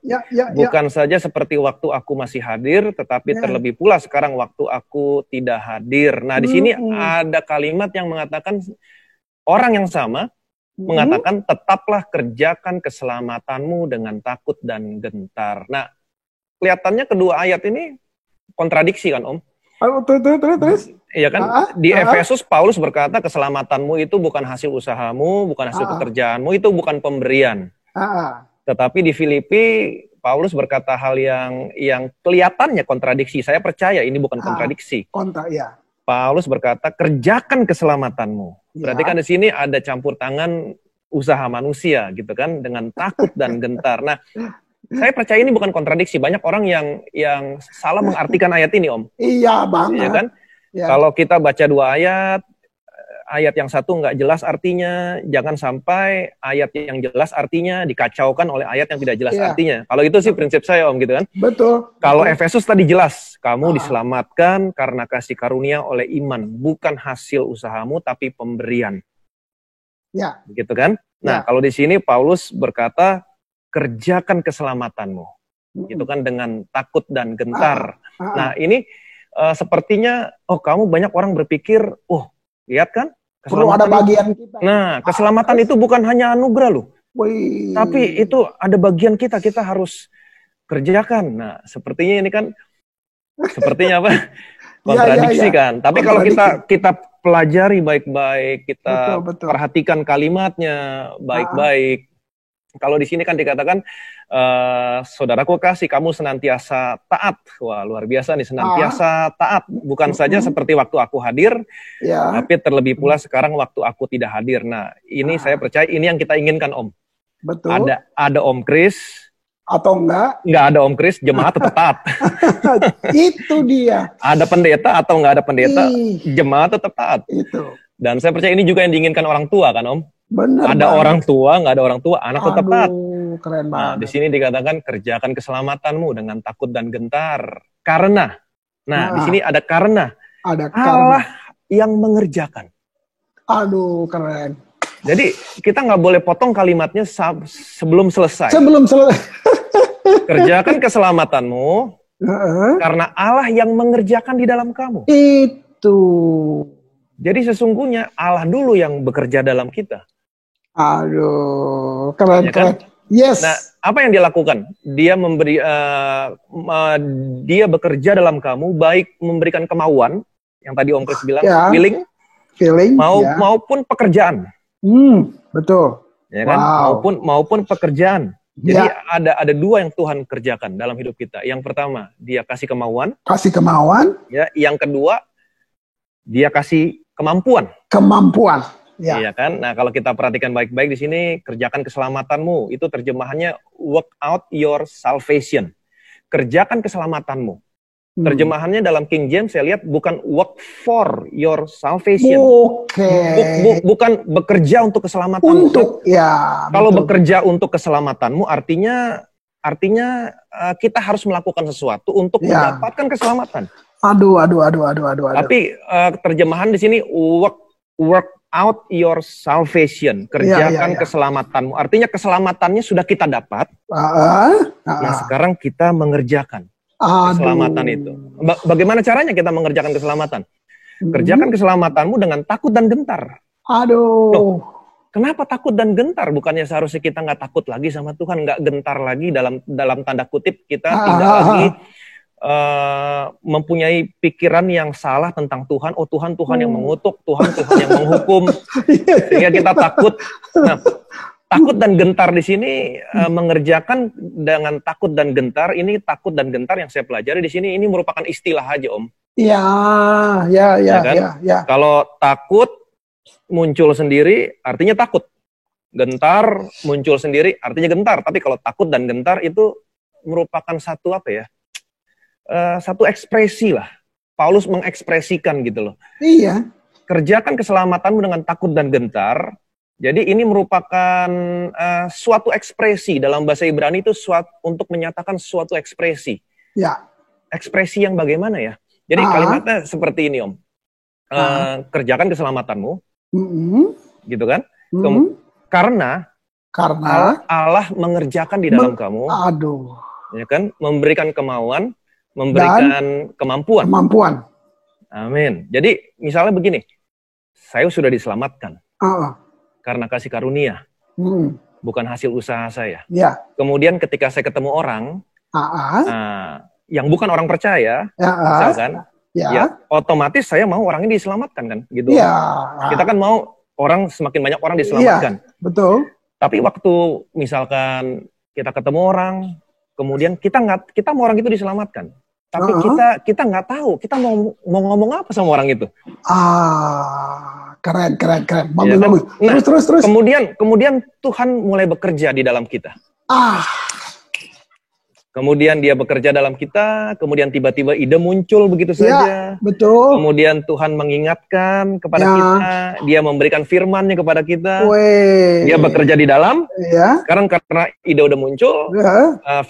Bukan saja seperti waktu aku masih hadir, tetapi terlebih pula sekarang waktu aku tidak hadir. Nah, di sini ada kalimat yang mengatakan orang yang sama mengatakan tetaplah kerjakan keselamatanmu dengan takut dan gentar. Nah, kelihatannya kedua ayat ini kontradiksi kan Om? Terus? Iya kan? Di Efesus Paulus berkata keselamatanmu itu bukan hasil usahamu, bukan hasil pekerjaanmu, itu bukan pemberian. Tetapi di Filipi Paulus berkata hal yang kelihatannya kontradiksi. Saya percaya ini bukan kontradiksi. Paulus berkata kerjakan keselamatanmu. Berarti kan di sini ada campur tangan usaha manusia gitu kan dengan takut dan gentar. Nah, saya percaya ini bukan kontradiksi. Banyak orang yang salah mengartikan ayat ini, Om. Iya banget. Iya kan? Ya. Kalau kita baca dua ayat yang satu nggak jelas artinya, jangan sampai ayat yang jelas artinya dikacaukan oleh ayat yang tidak jelas artinya. Kalau itu sih prinsip saya, Om, gitu kan? Betul. Kalau Efesus tadi jelas, kamu diselamatkan karena kasih karunia oleh iman, bukan hasil usahamu tapi pemberian. Ya. Gitu kan? Nah, kalau di sini Paulus berkata kerjakan keselamatanmu. Itu kan dengan takut dan gentar. Nah, ini sepertinya kamu banyak orang berpikir, lihat kan? Perlu ada bagian kita. Nah, keselamatan itu bukan hanya anugerah loh. Tapi itu ada bagian kita harus kerjakan. Nah, sepertinya ini kan sepertinya apa? Kontradiksi kan. Tapi kalau kita pelajari baik-baik, kita perhatikan kalimatnya baik-baik. Kalau di sini kan dikatakan, saudaraku kasih, kamu senantiasa taat. Wah, luar biasa nih, senantiasa taat. Bukan saja seperti waktu aku hadir, tapi terlebih pula sekarang waktu aku tidak hadir. Nah, ini saya percaya ini yang kita inginkan, Om. Betul. Ada Om Kris. Atau enggak? Enggak ada Om Kris, jemaat tetap taat. Itu dia. Ada pendeta atau enggak ada pendeta, jemaat tetap taat. Itu. Dan saya percaya ini juga yang diinginkan orang tua kan, Om? Benar ada banget. Orang tua, nggak ada orang tua, anak tetap taat. Keren banget. Nah, di sini dikatakan kerjakan keselamatanmu dengan takut dan gentar. Karena, di sini ada karena. Ada Allah yang mengerjakan. Aduh, keren. Jadi kita nggak boleh potong kalimatnya sebelum selesai. Kerjakan keselamatanmu karena Allah yang mengerjakan di dalam kamu. Itu. Jadi sesungguhnya Allah dulu yang bekerja dalam kita. Aduh, keren, Ya kan? keren. Yes. Nah, apa yang dia lakukan? Dia memberi, dia bekerja dalam kamu, baik memberikan kemauan, yang tadi Om Kris bilang, feeling, maupun pekerjaan. Betul. Ya kan? Maupun pekerjaan. Jadi ada dua yang Tuhan kerjakan dalam hidup kita. Yang pertama, dia kasih kemauan. Ya, yang kedua, dia kasih kemampuan. Ya. Iya kan? Nah, kalau kita perhatikan baik-baik di sini, kerjakan keselamatanmu. Itu terjemahannya work out your salvation. Kerjakan keselamatanmu. Terjemahannya dalam King James saya lihat bukan work for your salvation. Bukan bekerja untuk keselamatanmu. Kalau bekerja untuk keselamatanmu artinya kita harus melakukan sesuatu untuk mendapatkan keselamatan. Aduh. Tapi terjemahan di sini work out your salvation. Kerjakan keselamatanmu. Artinya keselamatannya sudah kita dapat. Nah, sekarang kita mengerjakan keselamatan itu. Bagaimana caranya kita mengerjakan keselamatan? Kerjakan keselamatanmu dengan takut dan gentar. Loh, kenapa takut dan gentar? Bukannya seharusnya kita nggak takut lagi sama Tuhan, nggak gentar lagi dalam tanda kutip kita tidak lagi mempunyai pikiran yang salah tentang Tuhan. Oh, Tuhan yang mengutuk, Tuhan yang menghukum, sehingga kita takut. Nah, takut dan gentar di sini mengerjakan dengan takut dan gentar. Ini takut dan gentar yang saya pelajari di sini ini merupakan istilah aja, Om. Ya kan? Kalau takut muncul sendiri artinya takut. Gentar muncul sendiri artinya gentar. Tapi kalau takut dan gentar itu merupakan satu apa ya? Satu ekspresi lah. Paulus mengekspresikan gitu loh. Iya. Kerjakan keselamatanmu dengan takut dan gentar. Jadi ini merupakan suatu ekspresi dalam bahasa Ibrani itu untuk menyatakan suatu ekspresi. Ya. Ekspresi yang bagaimana ya? Jadi kalimatnya seperti ini, Om. Kerjakan keselamatanmu, gitu kan? Karena Allah mengerjakan di dalam kamu, ya kan? Memberikan kemauan, memberikan kemampuan. Amin. Jadi misalnya begini, saya sudah diselamatkan karena kasih karunia, bukan hasil usaha saya. Ya. Kemudian ketika saya ketemu orang yang bukan orang percaya, misalkan, ya otomatis saya mau orang ini diselamatkan kan, gitu. Ya. Kita kan mau semakin banyak orang diselamatkan. Ya, betul. Tapi waktu misalkan kita ketemu orang, kemudian kita mau orang itu diselamatkan, tapi kita nggak tahu kita mau ngomong apa sama orang itu. Keren. Bagus, bagus. Nah, terus. Kemudian Tuhan mulai bekerja di dalam kita. Kemudian dia bekerja dalam kita, kemudian tiba-tiba ide muncul begitu saja. Betul. Kemudian Tuhan mengingatkan kepada kita, dia memberikan firman-Nya kepada kita. Dia bekerja di dalam. Sekarang karena ide udah muncul,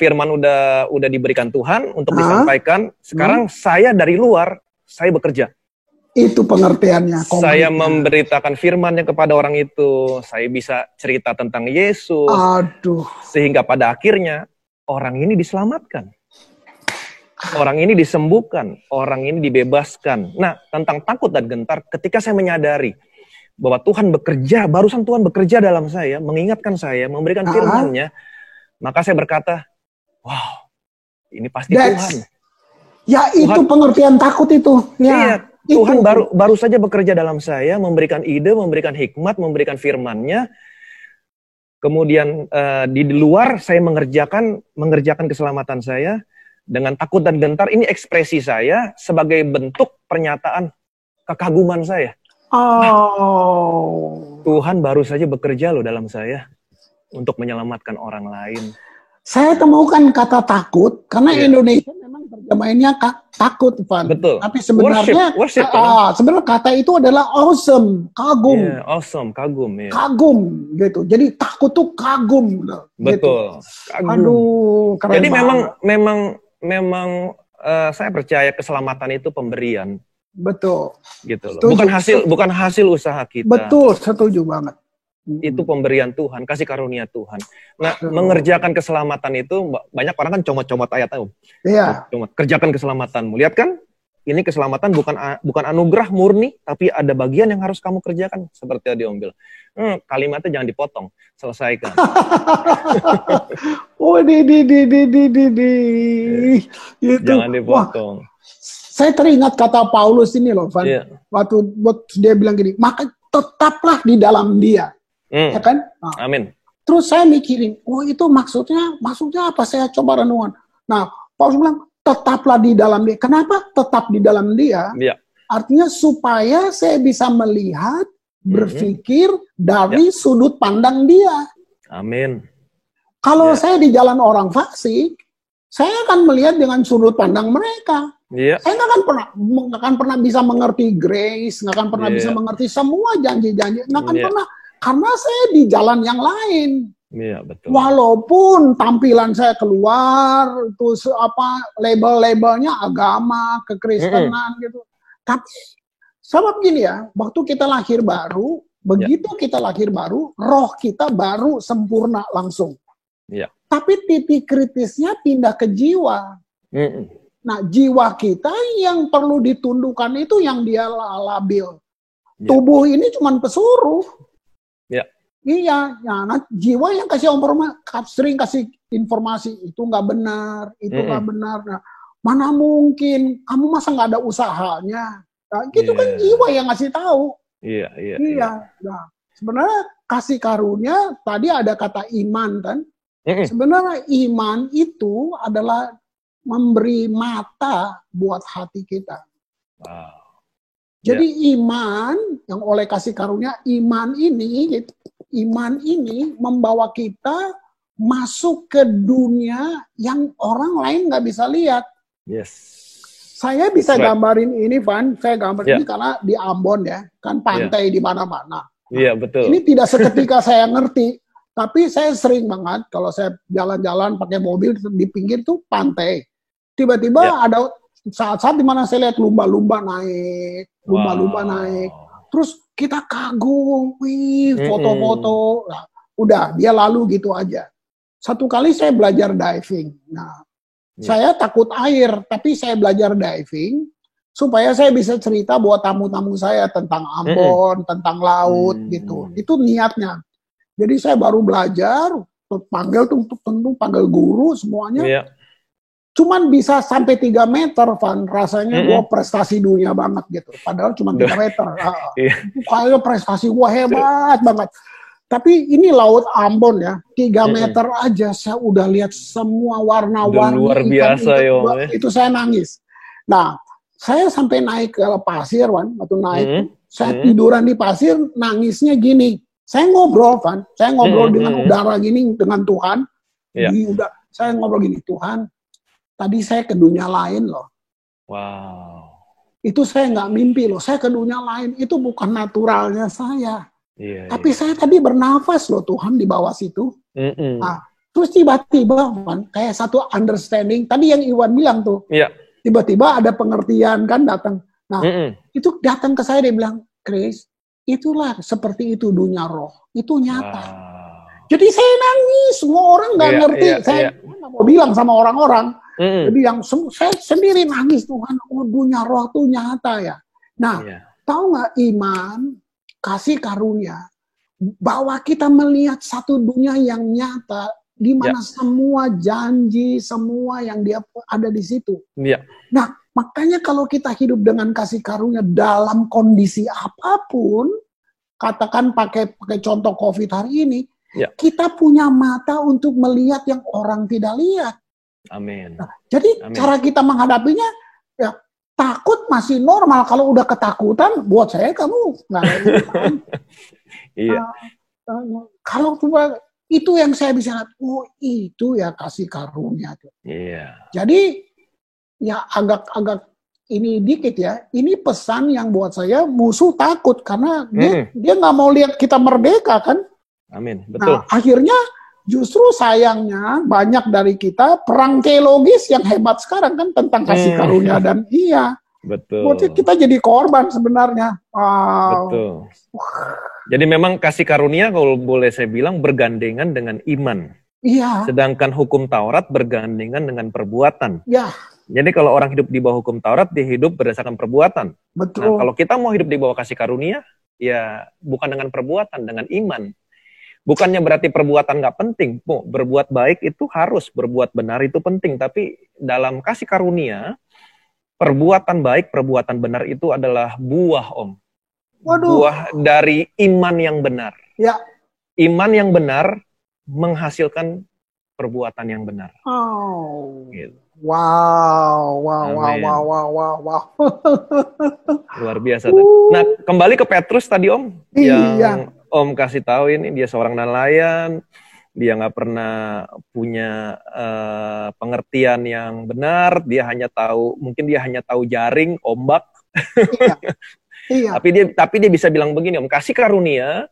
firman udah diberikan Tuhan untuk disampaikan. Sekarang saya dari luar, saya bekerja. Itu pengertiannya. Saya memberitakan firman-Nya kepada orang itu. Saya bisa cerita tentang Yesus. Sehingga pada akhirnya orang ini diselamatkan. Orang ini disembuhkan. Orang ini dibebaskan. Nah, tentang takut dan gentar, ketika saya menyadari bahwa Tuhan bekerja, barusan Tuhan bekerja dalam saya, mengingatkan saya, memberikan firman-Nya, maka saya berkata, wow, ini pasti Tuhan. Ya, itu Tuhan, pengertian takut itu. Ya, iya, Tuhan baru saja bekerja dalam saya, memberikan ide, memberikan hikmat, memberikan firman-Nya. Kemudian di luar saya mengerjakan keselamatan saya dengan takut dan gentar. Ini ekspresi saya sebagai bentuk pernyataan kekaguman saya. Tuhan baru saja bekerja loh dalam saya untuk menyelamatkan orang lain. Saya temukan kata takut karena Indonesia memang terjemahannya takut, Van. Betul. Tapi sebenarnya sebenarnya kata itu adalah awesome, kagum. Yeah, awesome, kagum. Yeah. Kagum gitu. Jadi takut tuh kagum. Betul. Gitu. Kagum. Aduh, keren. Jadi banget. memang saya percaya keselamatan itu pemberian. Betul. Gitu loh. Bukan hasil usaha kita. Betul, setuju banget. Itu pemberian Tuhan, kasih karunia Tuhan. Nah, mengerjakan keselamatan itu, banyak orang kan comot-comot ayat. Iya. Kerjakan keselamatanmu. Lihat kan, ini keselamatan bukan anugerah murni, tapi ada bagian yang harus kamu kerjakan. Seperti tadi Om bilang. Kalimatnya jangan dipotong, selesaikan. Jangan dipotong. Wah, saya teringat kata Paulus ini loh, Van. Yeah. Waktu dia bilang gini, maka tetaplah di dalam Dia. Ya kan? Nah, amin. Terus saya mikirin, itu maksudnya apa? Saya coba renungan. Nah, Paulus bilang, tetaplah di dalam Dia. Kenapa tetap di dalam Dia? Ya. Artinya supaya saya bisa melihat, berpikir dari sudut pandang Dia. Amin. Kalau saya di jalan orang fasik, saya akan melihat dengan sudut pandang mereka. Yeah. Saya nggak akan pernah bisa mengerti grace, nggak akan pernah bisa mengerti semua janji-janji, nggak akan pernah. Karena saya di jalan yang lain. Iya, betul. Walaupun tampilan saya keluar, itu label-labelnya agama, kekristenan gitu. Tapi sebab gini ya, waktu kita lahir baru, Begitu kita lahir baru, roh kita baru sempurna langsung. Ya. Tapi titik kritisnya pindah ke jiwa. Nah, jiwa kita yang perlu ditundukkan itu yang dia labil. Ya. Tubuh ini cuma pesuruh. Ya. Iya, nah, jiwa yang kasih sering kasih informasi itu nggak benar, itu nggak benar. Nah, mana mungkin kamu masa nggak ada usahanya? Nah, itu kan jiwa yang ngasih tahu. Iya. Nah, sebenarnya kasih karunia tadi ada kata iman kan? Sebenarnya iman itu adalah memberi mata buat hati kita. Wow. Jadi iman yang oleh kasih karunia, iman ini membawa kita masuk ke dunia yang orang lain nggak bisa lihat. Yes. Saya bisa gambarin ini, Van. Saya gambarin ini karena di Ambon ya, kan pantai di mana-mana. Iya, betul. Ini tidak seketika saya ngerti, tapi saya sering banget kalau saya jalan-jalan pakai mobil di pinggir tuh pantai. Tiba-tiba ada saat-saat di mana saya lihat lumba-lumba naik. Terus kita kagum, wih, foto-foto. Nah, udah, dia lalu gitu aja. Satu kali saya belajar diving. Nah, saya takut air, tapi saya belajar diving supaya saya bisa cerita buat tamu-tamu saya tentang Ambon, tentang laut gitu. Itu niatnya. Jadi saya baru belajar, panggil panggil guru semuanya. Cuman bisa sampai 3 meter, Van. Rasanya gua prestasi dunia banget gitu. Padahal cuma 3 meter. Kayaknya prestasi gua hebat banget. Tapi ini laut Ambon ya, 3 meter aja saya udah lihat semua warna-warni luar biasa itu saya nangis. Nah, saya sampai naik ke pasir, Wan, waktu naik, saya tiduran di pasir, nangisnya gini. Saya ngobrol, Van, saya ngobrol dengan udara gini, dengan Tuhan. Saya ngobrol gini, Tuhan, tadi saya ke dunia lain loh. Wow. Itu saya nggak mimpi loh, saya ke dunia lain, itu bukan naturalnya saya. Tapi saya tadi bernafas loh Tuhan di bawah situ. Nah, terus tiba-tiba kan, kayak satu understanding. Tadi yang Iwan bilang tuh. Tiba-tiba ada pengertian kan datang. Nah, itu datang ke saya, dia bilang, Chris, itulah seperti itu dunia roh. Itu nyata. Jadi saya nangis. Semua orang nggak ngerti. Saya nggak mau bilang sama orang-orang. Jadi yang saya sendiri nangis, Tuhan, oh dunia roh itu nyata ya. Nah, tahu nggak iman, kasih karunia, bahwa kita melihat satu dunia yang nyata, di mana semua janji, semua yang dia ada di situ. Nah, makanya kalau kita hidup dengan kasih karunia dalam kondisi apapun, katakan pakai contoh COVID hari ini, kita punya mata untuk melihat yang orang tidak lihat. Amin. Nah, jadi cara kita menghadapinya, ya takut masih normal. Kalau udah ketakutan, buat saya kamu nggak. Kalau coba itu yang saya bisa lihat, oh itu ya kasih karunia tuh. Jadi ya agak ini dikit ya. Ini pesan yang buat saya musuh takut karena dia nggak mau lihat kita merdeka kan. Amin. Betul. Nah, akhirnya justru sayangnya banyak dari kita perang teologis yang hebat sekarang kan tentang kasih karunia dan betul. Berarti kita jadi korban sebenarnya. Betul. Jadi memang kasih karunia kalau boleh saya bilang bergandengan dengan iman. Sedangkan hukum Taurat bergandengan dengan perbuatan. Jadi kalau orang hidup di bawah hukum Taurat, dia hidup berdasarkan perbuatan. Betul. Nah, kalau kita mau hidup di bawah kasih karunia, ya bukan dengan perbuatan, dengan iman. Bukannya berarti perbuatan nggak penting. Berbuat baik itu harus, berbuat benar itu penting. Tapi dalam kasih karunia, perbuatan baik, perbuatan benar itu adalah buah, Om. Buah dari iman yang benar. Iman yang benar menghasilkan perbuatan yang benar. Gitu. Wow. Luar biasa. Nah, kembali ke Petrus tadi, Om. Yang Om kasih tahu ini, dia seorang nelayan. Dia nggak pernah punya pengertian yang benar. Mungkin dia hanya tahu jaring, ombak. Tapi dia bisa bilang begini, Om, kasih karunia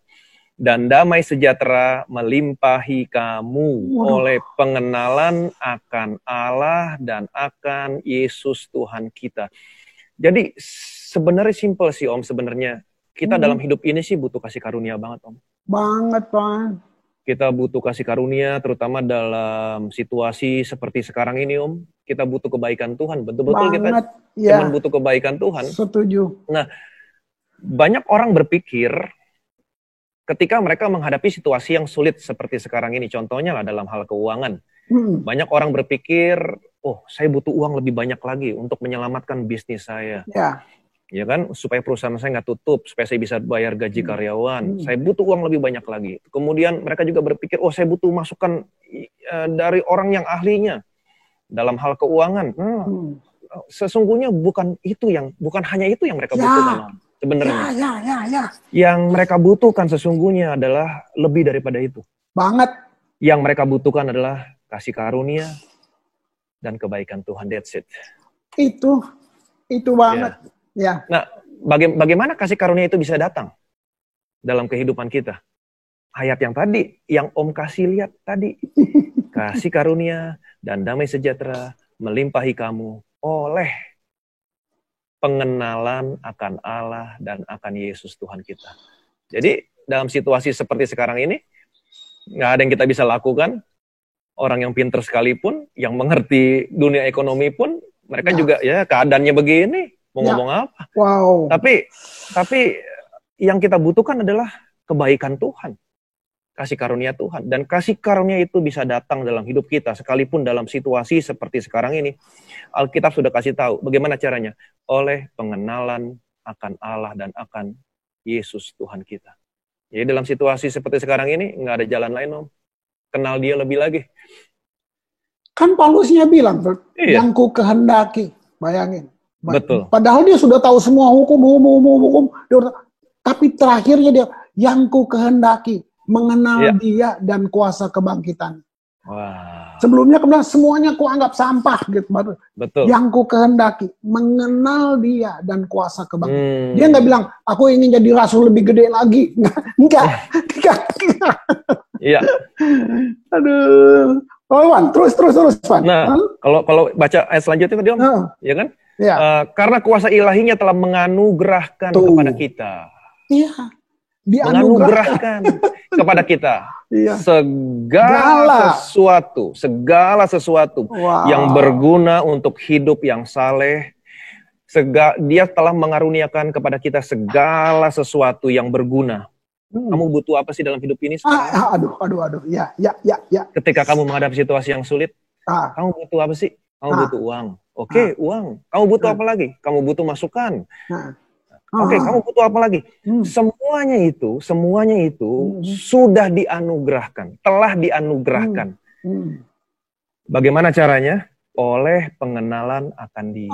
dan damai sejahtera melimpahi kamu oleh pengenalan akan Allah dan akan Yesus Tuhan kita. Jadi sebenarnya simpel sih, Om, sebenarnya kita dalam hidup ini sih butuh kasih karunia banget, Om. Banget, Pak. Kita butuh kasih karunia, terutama dalam situasi seperti sekarang ini, Om. Kita butuh kebaikan Tuhan. Betul-betul kita Banget, ya. cuma butuh kebaikan Tuhan. Setuju. Nah, banyak orang berpikir ketika mereka menghadapi situasi yang sulit seperti sekarang ini, contohnya lah dalam hal keuangan. Banyak orang berpikir, oh, saya butuh uang lebih banyak lagi untuk menyelamatkan bisnis saya. Ya kan, supaya perusahaan saya nggak tutup, supaya saya bisa bayar gaji karyawan. Saya butuh uang lebih banyak lagi. Kemudian mereka juga berpikir, oh, saya butuh masukan dari orang yang ahlinya dalam hal keuangan. Sesungguhnya bukan hanya itu yang mereka butuhkan, sebenarnya. Yang mereka butuhkan sesungguhnya adalah lebih daripada itu. Banget. Yang mereka butuhkan adalah kasih karunia dan kebaikan Tuhan. That's it. Itu banget. Ya. Nah, bagaimana kasih karunia itu bisa datang dalam kehidupan kita? Ayat yang tadi, yang Om kasih lihat tadi. Kasih karunia dan damai sejahtera melimpahi kamu oleh pengenalan akan Allah dan akan Yesus Tuhan kita. Jadi, dalam situasi seperti sekarang ini, nggak ada yang kita bisa lakukan. Orang yang pintar sekalipun, yang mengerti dunia ekonomi pun, mereka juga ya keadaannya begini. Mau ngomong apa? Wow. Tapi yang kita butuhkan adalah kebaikan Tuhan. Kasih karunia Tuhan. Dan kasih karunia itu bisa datang dalam hidup kita. Sekalipun dalam situasi seperti sekarang ini. Alkitab sudah kasih tahu bagaimana caranya. Oleh pengenalan akan Allah dan akan Yesus Tuhan kita. Jadi dalam situasi seperti sekarang ini, nggak ada jalan lain, Om. Kenal dia lebih lagi. Kan Paulusnya bilang, yang ku kehendaki. Bayangin. Betul. Padahal dia sudah tahu semua hukum. Tapi terakhirnya dia, yang ku kehendaki, mengenal dia dan kuasa kebangkitan. Wow. Sebelumnya kemudian semuanya ku anggap sampah gitu. Betul. Yang ku kehendaki, mengenal dia dan kuasa kebangkitan. Dia nggak bilang, aku ingin jadi rasul lebih gede lagi. Enggak. Iya. Aduh. Oh, Wan, terus, Wan. Nah, kalau baca ayat selanjutnya tadi, Om, ya kan? Ya. Karena kuasa ilahinya telah menganugerahkan kepada kita. Iya. Menganugerahkan kepada kita. Iya. Segala sesuatu yang berguna untuk hidup yang saleh. Dia telah mengaruniakan kepada kita segala sesuatu yang berguna. Kamu butuh apa sih dalam hidup ini sekarang? Aduh. Ya. Ketika kamu menghadapi situasi yang sulit, kamu butuh apa sih? Kamu butuh uang. Oke, uang. Kamu butuh apa lagi? Kamu butuh masukan. Oke, kamu butuh apa lagi? Semuanya itu sudah dianugerahkan, telah dianugerahkan. Bagaimana caranya? Oleh pengenalan akan Dia.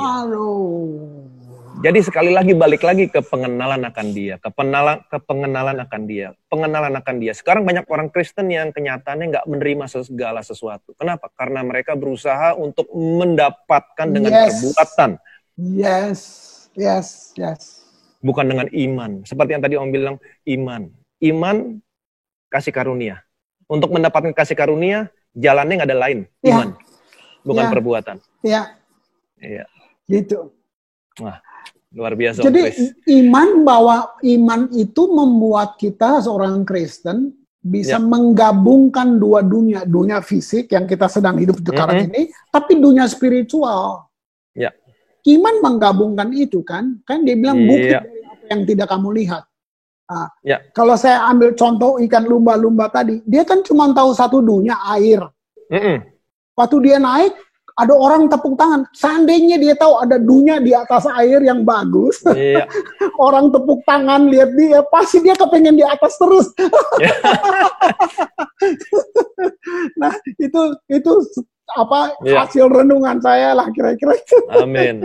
Jadi sekali lagi balik lagi ke pengenalan akan Dia, ke pengenalan akan Dia, pengenalan akan Dia. Sekarang banyak orang Kristen yang kenyataannya nggak menerima segala sesuatu. Kenapa? Karena mereka berusaha untuk mendapatkan dengan perbuatan. Yes. Bukan dengan iman. Seperti yang tadi Om bilang, iman kasih karunia. Untuk mendapatkan kasih karunia, jalannya nggak ada lain, iman, bukan perbuatan. Iya. Gitu. Wah. Luar biasa. Jadi iman itu membuat kita seorang Kristen bisa menggabungkan dua dunia fisik yang kita sedang hidup sekarang ini, tapi dunia spiritual. Ya. Iman menggabungkan itu kan dia bilang bukti dari apa yang tidak kamu lihat. Kalau saya ambil contoh ikan lumba-lumba tadi, dia kan cuma tahu satu dunia, air. Waktu dia naik, ada orang tepuk tangan. Seandainya dia tahu ada dunia di atas air yang bagus, orang tepuk tangan lihat dia, pasti dia kepengen di atas terus. Nah, itu apa hasil renungan saya lah kira-kira itu. Amin.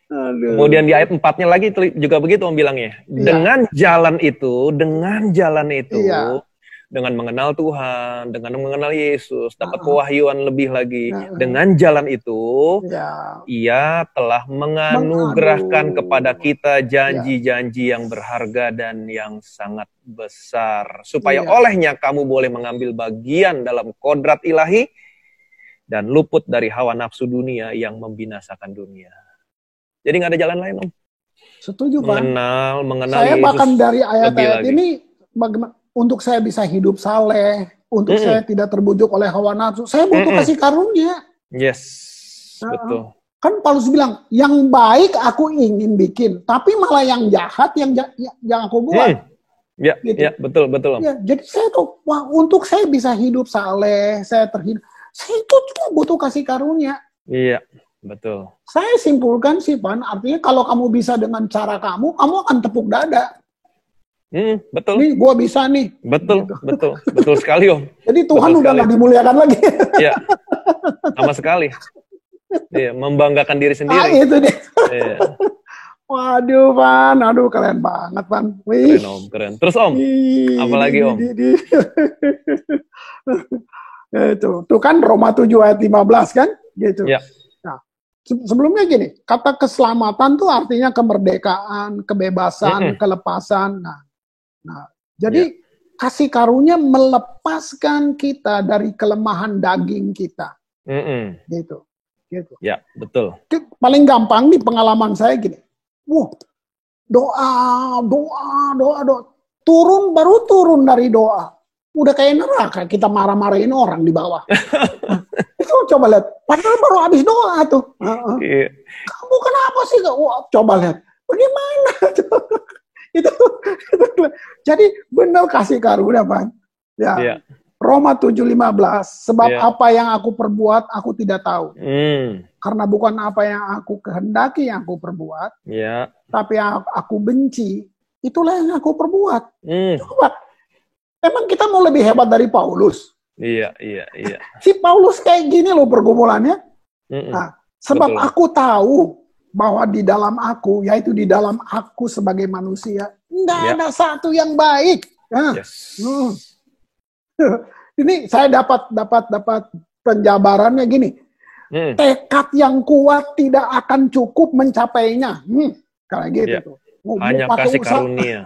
Aduh. Kemudian di ayat 4-nya lagi juga begitu Om bilangnya. Dengan jalan itu, dengan mengenal Tuhan, dengan mengenal Yesus, dapat kewahyuan lebih lagi. Dengan jalan itu, Ia telah menganugerahkan kepada kita janji-janji yang berharga dan yang sangat besar. Supaya olehnya kamu boleh mengambil bagian dalam kodrat ilahi dan luput dari hawa nafsu dunia yang membinasakan dunia. Jadi nggak ada jalan lain, Om. Setuju, Pak. Mengenal Saya Yesus bahkan dari lebih ayat-ayat lagi. ini, untuk saya bisa hidup saleh, untuk saya tidak terbujuk oleh hawa nafsu, saya butuh kasih karunia. Yes, betul. Kan Paulus bilang, yang baik aku ingin bikin, tapi malah yang jahat yang aku buat. Ya, Gitu. ya, betul. Ya, jadi saya tuh, wah, untuk saya bisa hidup saleh, saya terhidup, saya itu cuma butuh kasih karunia. Iya, betul. Saya simpulkan sih, Pan, artinya kalau kamu bisa dengan cara kamu akan tepuk dada. Betul. Nih, gua bisa nih. Betul, Gitu. betul sekali, Om. Jadi Tuhan Betul udah sekali. nggak dimuliakan lagi. Iya, sama sekali. Iya, membanggakan diri sendiri. Itu deh. Iya. Waduh, Pan. Aduh, keren banget, Pan. Wih. Keren, Om. Keren. Terus, Om, apalagi, Om? Tuh kan Roma 7 ayat 15 kan? Gitu. Ya. Nah, sebelumnya gini, kata keselamatan tuh artinya kemerdekaan, kebebasan, kelepasan. Nah, jadi kasih karunia melepaskan kita dari kelemahan daging kita. Gitu. Ya, betul. Paling gampang nih pengalaman saya gini. Doa. Baru turun dari doa. Udah kayak neraka, kita marah-marahin orang di bawah. Itu coba lihat, padahal baru habis doa tuh. Iya. Kamu kenapa sih? Coba lihat, bagaimana? itu. Jadi benar kasih karunia, Pak. Ya. Iya. Roma 7:15, sebab apa yang aku perbuat, aku tidak tahu. Karena bukan apa yang aku kehendaki yang aku perbuat, tapi yang aku benci, itulah yang aku perbuat. Coba, emang kita mau lebih hebat dari Paulus? Iya. Si Paulus kayak gini loh pergumulannya. Nah, sebab betul. aku tahu bahwa di dalam aku, yaitu di dalam aku sebagai manusia, nggak ada satu yang baik. Ini saya dapat penjabarannya gini. Tekad yang kuat tidak akan cukup mencapainya. Kayak gitu. Hanya kasih karunia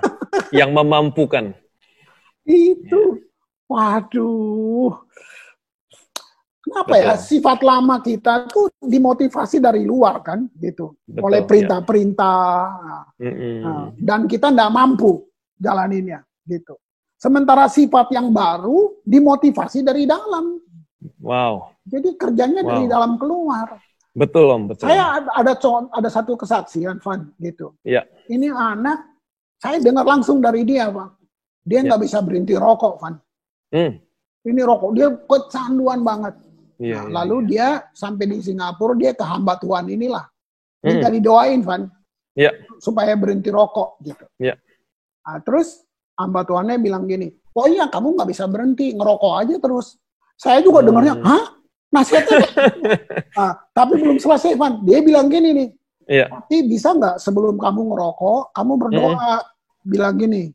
yang memampukan. Itu. Waduh. Kenapa ya sifat lama kita tuh dimotivasi dari luar kan gitu. Oleh perintah-perintah. Dan kita nggak mampu jalaninnya gitu. Sementara sifat yang baru dimotivasi dari dalam. Wow. Jadi kerjanya dari dalam keluar. Betul, Om. Betul. Saya ada satu kesaksian, Van, gitu. Iya. Ini anak, saya dengar langsung dari dia, Pak. Dia nggak bisa berhenti rokok, Van. Ini rokok, dia kecanduan banget. Lalu dia sampai di Singapura, dia ke hamba Tuhan inilah. Minta didoain, Van. Supaya berhenti rokok, gitu. Nah, terus hamba Tuhannya bilang gini, oh iya kamu nggak bisa berhenti, ngerokok aja terus. Saya juga dengarnya, hah? Nasihatnya? Tapi belum selesai, Van. Dia bilang gini nih, tapi bisa nggak sebelum kamu ngerokok, kamu berdoa, bilang gini,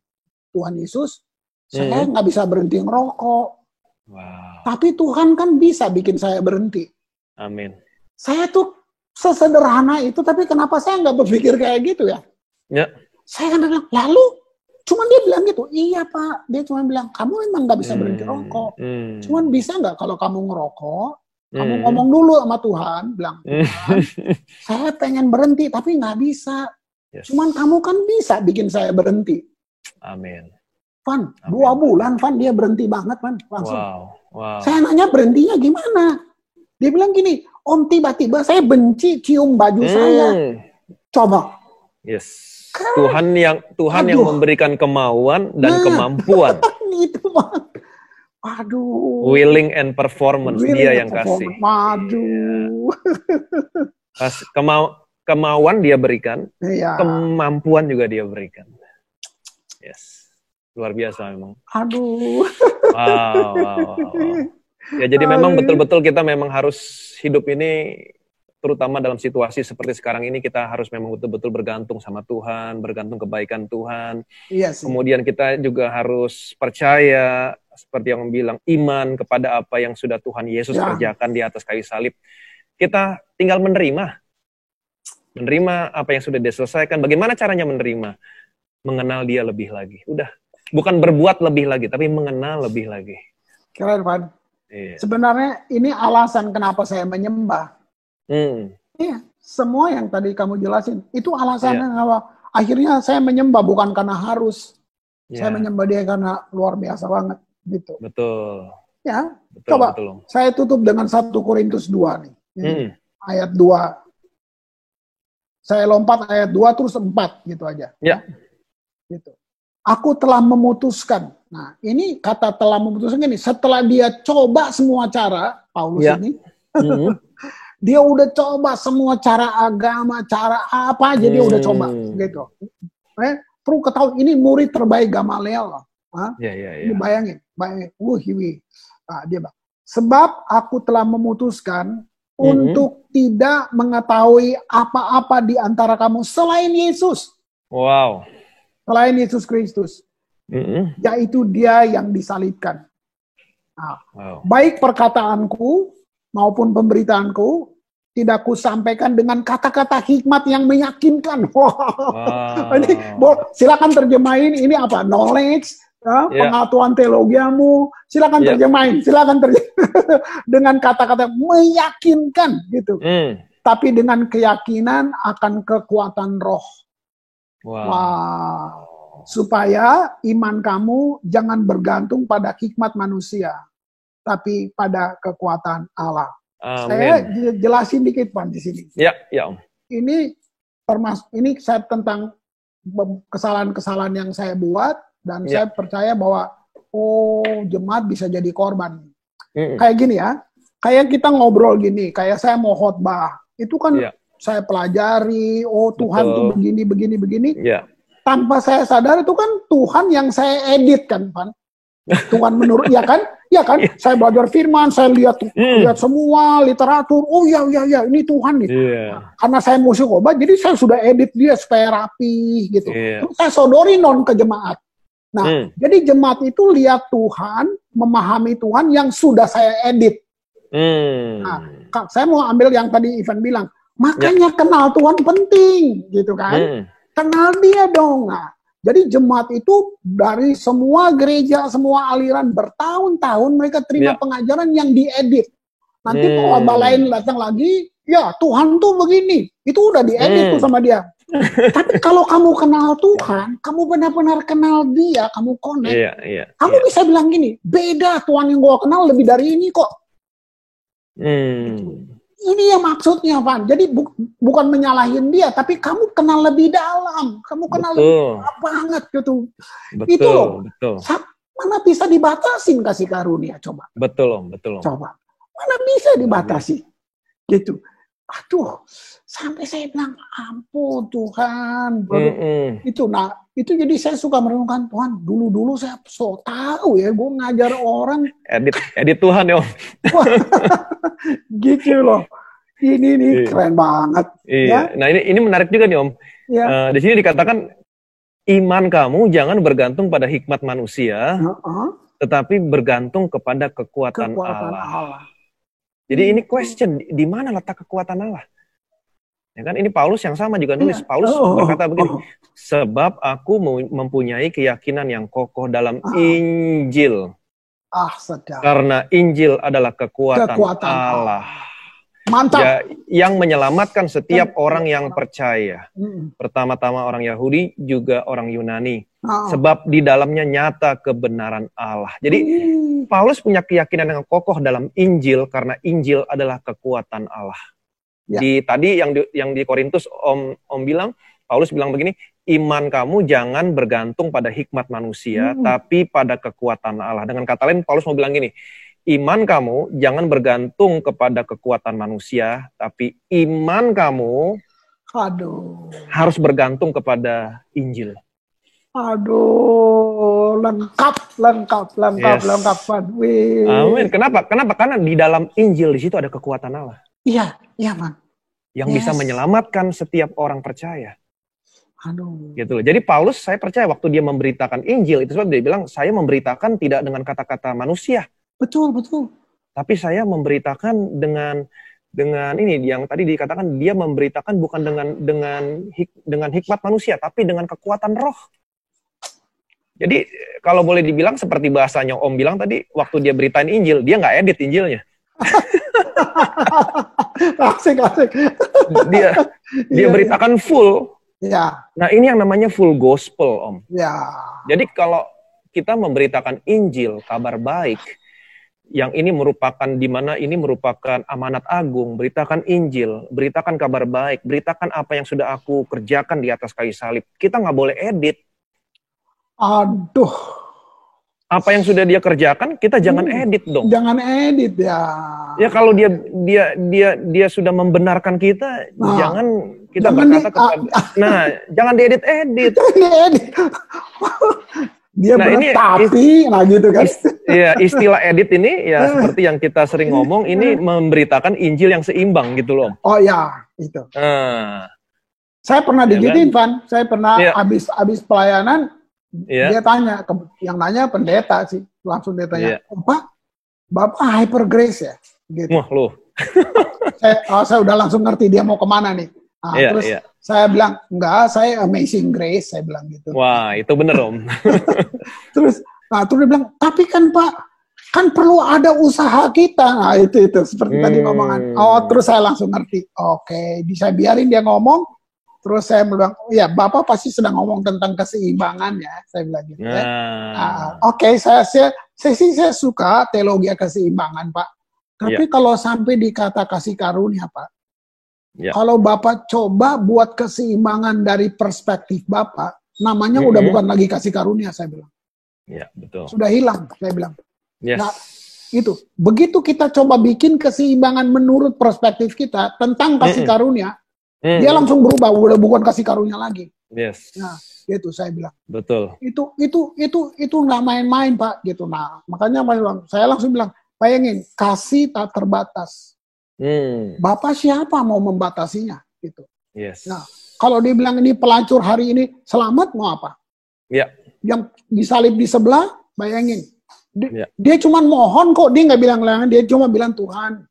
Tuhan Yesus, saya nggak bisa berhenti ngerokok. Tapi Tuhan kan bisa bikin saya berhenti. Amin. Saya tuh sesederhana itu, tapi kenapa saya nggak berpikir kayak gitu ya? Saya kan bilang, lalu cuman dia bilang gitu, iya Pak. Dia cuma bilang, kamu emang nggak bisa berhenti rokok. Cuman bisa nggak kalau kamu ngerokok, kamu ngomong dulu sama Tuhan, bilang, Tuhan, saya pengen berhenti, tapi nggak bisa. Cuman kamu kan bisa bikin saya berhenti. Amin. Van, 2 bulan, Van, dia berhenti banget, Van, langsung. Wow. Saya nanya berhentinya gimana? Dia bilang gini, Om, tiba-tiba saya benci cium baju saya. Coba. Yes. Tuhan yang memberikan kemauan dan kemampuan. Itu, Bang. Aduh. Willing and performance, dia yang kasih. Aduh. Kemauan dia berikan, kemampuan juga dia berikan. Yes. Luar biasa memang. Aduh. Wow. Ya, jadi memang betul-betul kita memang harus hidup ini, terutama dalam situasi seperti sekarang ini, kita harus memang betul-betul bergantung sama Tuhan, bergantung kebaikan Tuhan. Iya sih. Kemudian kita juga harus percaya, seperti yang bilang, iman kepada apa yang sudah Tuhan Yesus kerjakan di atas kayu salib. Kita tinggal menerima apa yang sudah diselesaikan. Bagaimana caranya menerima? Mengenal dia lebih lagi. Udah, bukan berbuat lebih lagi, tapi mengenal lebih lagi. Keren, Pak. Iya. Sebenarnya ini alasan kenapa saya menyembah. Iya, semua yang tadi kamu jelasin itu alasannya akhirnya saya menyembah bukan karena harus. Ya, Saya menyembah dia karena luar biasa banget gitu. betul. Ya, Betul, coba betul, Om. saya tutup dengan 1 Korintus 2 nih. Mm. Ayat 2. Saya lompat ayat 2 terus 4 gitu aja. Ya. Gitu. Aku telah memutuskan. Nah, ini kata telah memutuskan ini setelah dia coba semua cara, Paulus Ya. ini. Mm. Dia udah coba semua cara agama, cara apa aja dia udah coba gitu. Perlu ketahui ini murid terbaik Gamaliel loh. Ya, ya, Ini ya. bayangin. Nah, dia bilang, sebab aku telah memutuskan untuk tidak mengetahui apa-apa di antara kamu selain Yesus. Wow. Selain Yesus Kristus. Yaitu dia yang disalibkan. Nah, Wow. baik perkataanku maupun pemberitaanku tidak kusampaikan dengan kata-kata hikmat yang meyakinkan. Wow. Ini, silakan terjemahin ini apa? Knowledge, pengetahuan teologiamu. Silakan terjemahin, dengan kata-kata meyakinkan gitu. Tapi dengan keyakinan akan kekuatan roh. Wow. Supaya iman kamu jangan bergantung pada hikmat manusia, tapi pada kekuatan Allah. Amin. Saya jelasin dikit Pak di sini. Ya, ya Om. Ini saya tentang kesalahan-kesalahan yang saya buat dan saya percaya bahwa jemaat bisa jadi korban. Kayak gini ya, kayak kita ngobrol gini, kayak saya mau khotbah, itu kan saya pelajari, Tuhan tuh begini. Tanpa saya sadar itu kan Tuhan yang saya edit kan, Pan. Tuhan menurut, ya kan? Saya belajar firman, saya lihat semua literatur. Oh ya, ini Tuhan nih. Karena saya musik khotbah, jadi saya sudah edit dia supaya rapi gitu. Terus saya sodorin ke jemaat. Nah, jadi jemaat itu lihat Tuhan, memahami Tuhan yang sudah saya edit. Nah, saya mau ambil yang tadi Ivan bilang, makanya kenal Tuhan penting, gitu kan? Kenal dia dong. Nah, jadi jemaat itu dari semua gereja, semua aliran bertahun-tahun mereka terima pengajaran yang diedit. Nanti khotbah lain datang lagi, ya Tuhan tuh begini. Itu udah diedit tuh sama dia. Tapi kalau kamu kenal Tuhan, kamu benar-benar kenal dia, kamu connect. Kamu bisa bilang gini, beda Tuhan yang gua kenal lebih dari ini kok. Ini yang maksudnya, Van. Jadi bukan menyalahin dia, tapi kamu kenal lebih dalam. Kamu kenal lebih banget gitu. Itu loh. Mana bisa dibatasin kasih karunia, coba. Betul. Coba. Mana bisa dibatasi. Gitu. Aduh, sampai saya bilang, ampun Tuhan. Itu jadi saya suka merenungkan, Tuhan, dulu saya so tahu ya, gue ngajar orang. Edit Tuhan ya Om. Gitu loh. Ini keren banget. Iya. Ya? Nah ini menarik juga nih Om. Di sini dikatakan, iman kamu jangan bergantung pada hikmat manusia, tetapi bergantung kepada kekuatan Allah. Jadi ini question, di mana letak kekuatan Allah? Ya kan, ini Paulus yang sama juga nulis. Paulus berkata begini, sebab aku mempunyai keyakinan yang kokoh dalam Injil. Sedap. Karena Injil adalah kekuatan Allah. Mantap. Yang menyelamatkan setiap orang yang percaya. Pertama-tama orang Yahudi, juga orang Yunani. Sebab di dalamnya nyata kebenaran Allah. Jadi Paulus punya keyakinan yang kokoh dalam Injil karena Injil adalah kekuatan Allah. Tadi yang di Korintus Om bilang, Paulus bilang begini, iman kamu jangan bergantung pada hikmat manusia, tapi pada kekuatan Allah. Dengan kata lain, Paulus mau bilang gini, iman kamu jangan bergantung kepada kekuatan manusia, tapi iman kamu harus bergantung kepada Injil. Lengkap. Amin. Kenapa? Karena di dalam Injil di situ ada kekuatan Allah. Iya, Man. Yang bisa menyelamatkan setiap orang percaya. Gitu loh. Jadi Paulus, saya percaya waktu dia memberitakan Injil, itu sebab dia bilang, saya memberitakan tidak dengan kata-kata manusia. Betul. Tapi saya memberitakan dengan ini yang tadi dikatakan, dia memberitakan bukan dengan hikmat manusia, tapi dengan kekuatan roh. Jadi kalau boleh dibilang seperti bahasanya Om bilang tadi, waktu dia beritain Injil, dia nggak edit Injilnya. Asik. Dia beritakan full. Ya, Nah, ini yang namanya full gospel, Om. ya. Jadi kalau kita memberitakan Injil, kabar baik, yang ini merupakan di mana ini merupakan amanat agung, beritakan Injil, beritakan kabar baik, beritakan apa yang sudah aku kerjakan di atas kayu salib. Kita nggak boleh edit. Aduh, Apa yang sudah dia kerjakan, kita jangan edit dong. jangan edit ya. Ya kalau dia sudah membenarkan kita, Nah, jangan kita jangan berkata kepada, jangan diedit-edit. Jangan edit. Dia Nah, ini tapi, nah gitu kan. Ya, istilah edit ini ya seperti yang kita sering ngomong, ini memberitakan Injil yang seimbang gitu loh. Oh ya, itu. Nah, Saya pernah Ya digituin, Van. Saya pernah Iya. habis pelayanan, ya, dia tanya, yang nanya pendeta sih, langsung dia tanya, Iya. Pak, Bapak hyper grace ya? Gitu. wah loh. Saya udah langsung ngerti dia mau kemana nih. Nah, Iya, terus iya. saya bilang, enggak, saya amazing grace, saya bilang gitu. Wah, itu bener Om. Terus dia bilang, tapi kan Pak, kan perlu ada usaha kita. Nah, itu seperti tadi ngomongan. Oh, terus saya langsung ngerti. Oke, saya biarin dia ngomong. Terus saya bilang, ya Bapak pasti sedang ngomong tentang keseimbangan ya, saya bilang gitu ya. Oke, saya suka teologi keseimbangan Pak. Tapi kalau sampai dikata kasih karunia Pak, Ya. kalau Bapak coba buat keseimbangan dari perspektif Bapak, namanya udah bukan lagi kasih karunia, saya bilang. Ya, betul. Sudah hilang, saya bilang. Yes. Nah, itu. Begitu kita coba bikin keseimbangan menurut perspektif kita tentang kasih karunia, dia langsung berubah, udah bukan kasih karunia lagi. Yes. Nah, gitu saya bilang. Betul. Itu nggak main-main Pak, gitu. Nah, makanya saya langsung bilang, bayangin, kasih tak terbatas. Bapak siapa mau membatasinya, gitu. Yes. Nah, kalau dia bilang ini pelacur hari ini selamat, mau apa? Ya. Yang disalib di sebelah, bayangin. Ya. Dia cuma mohon kok, dia nggak bilang lain, dia cuma bilang Tuhan,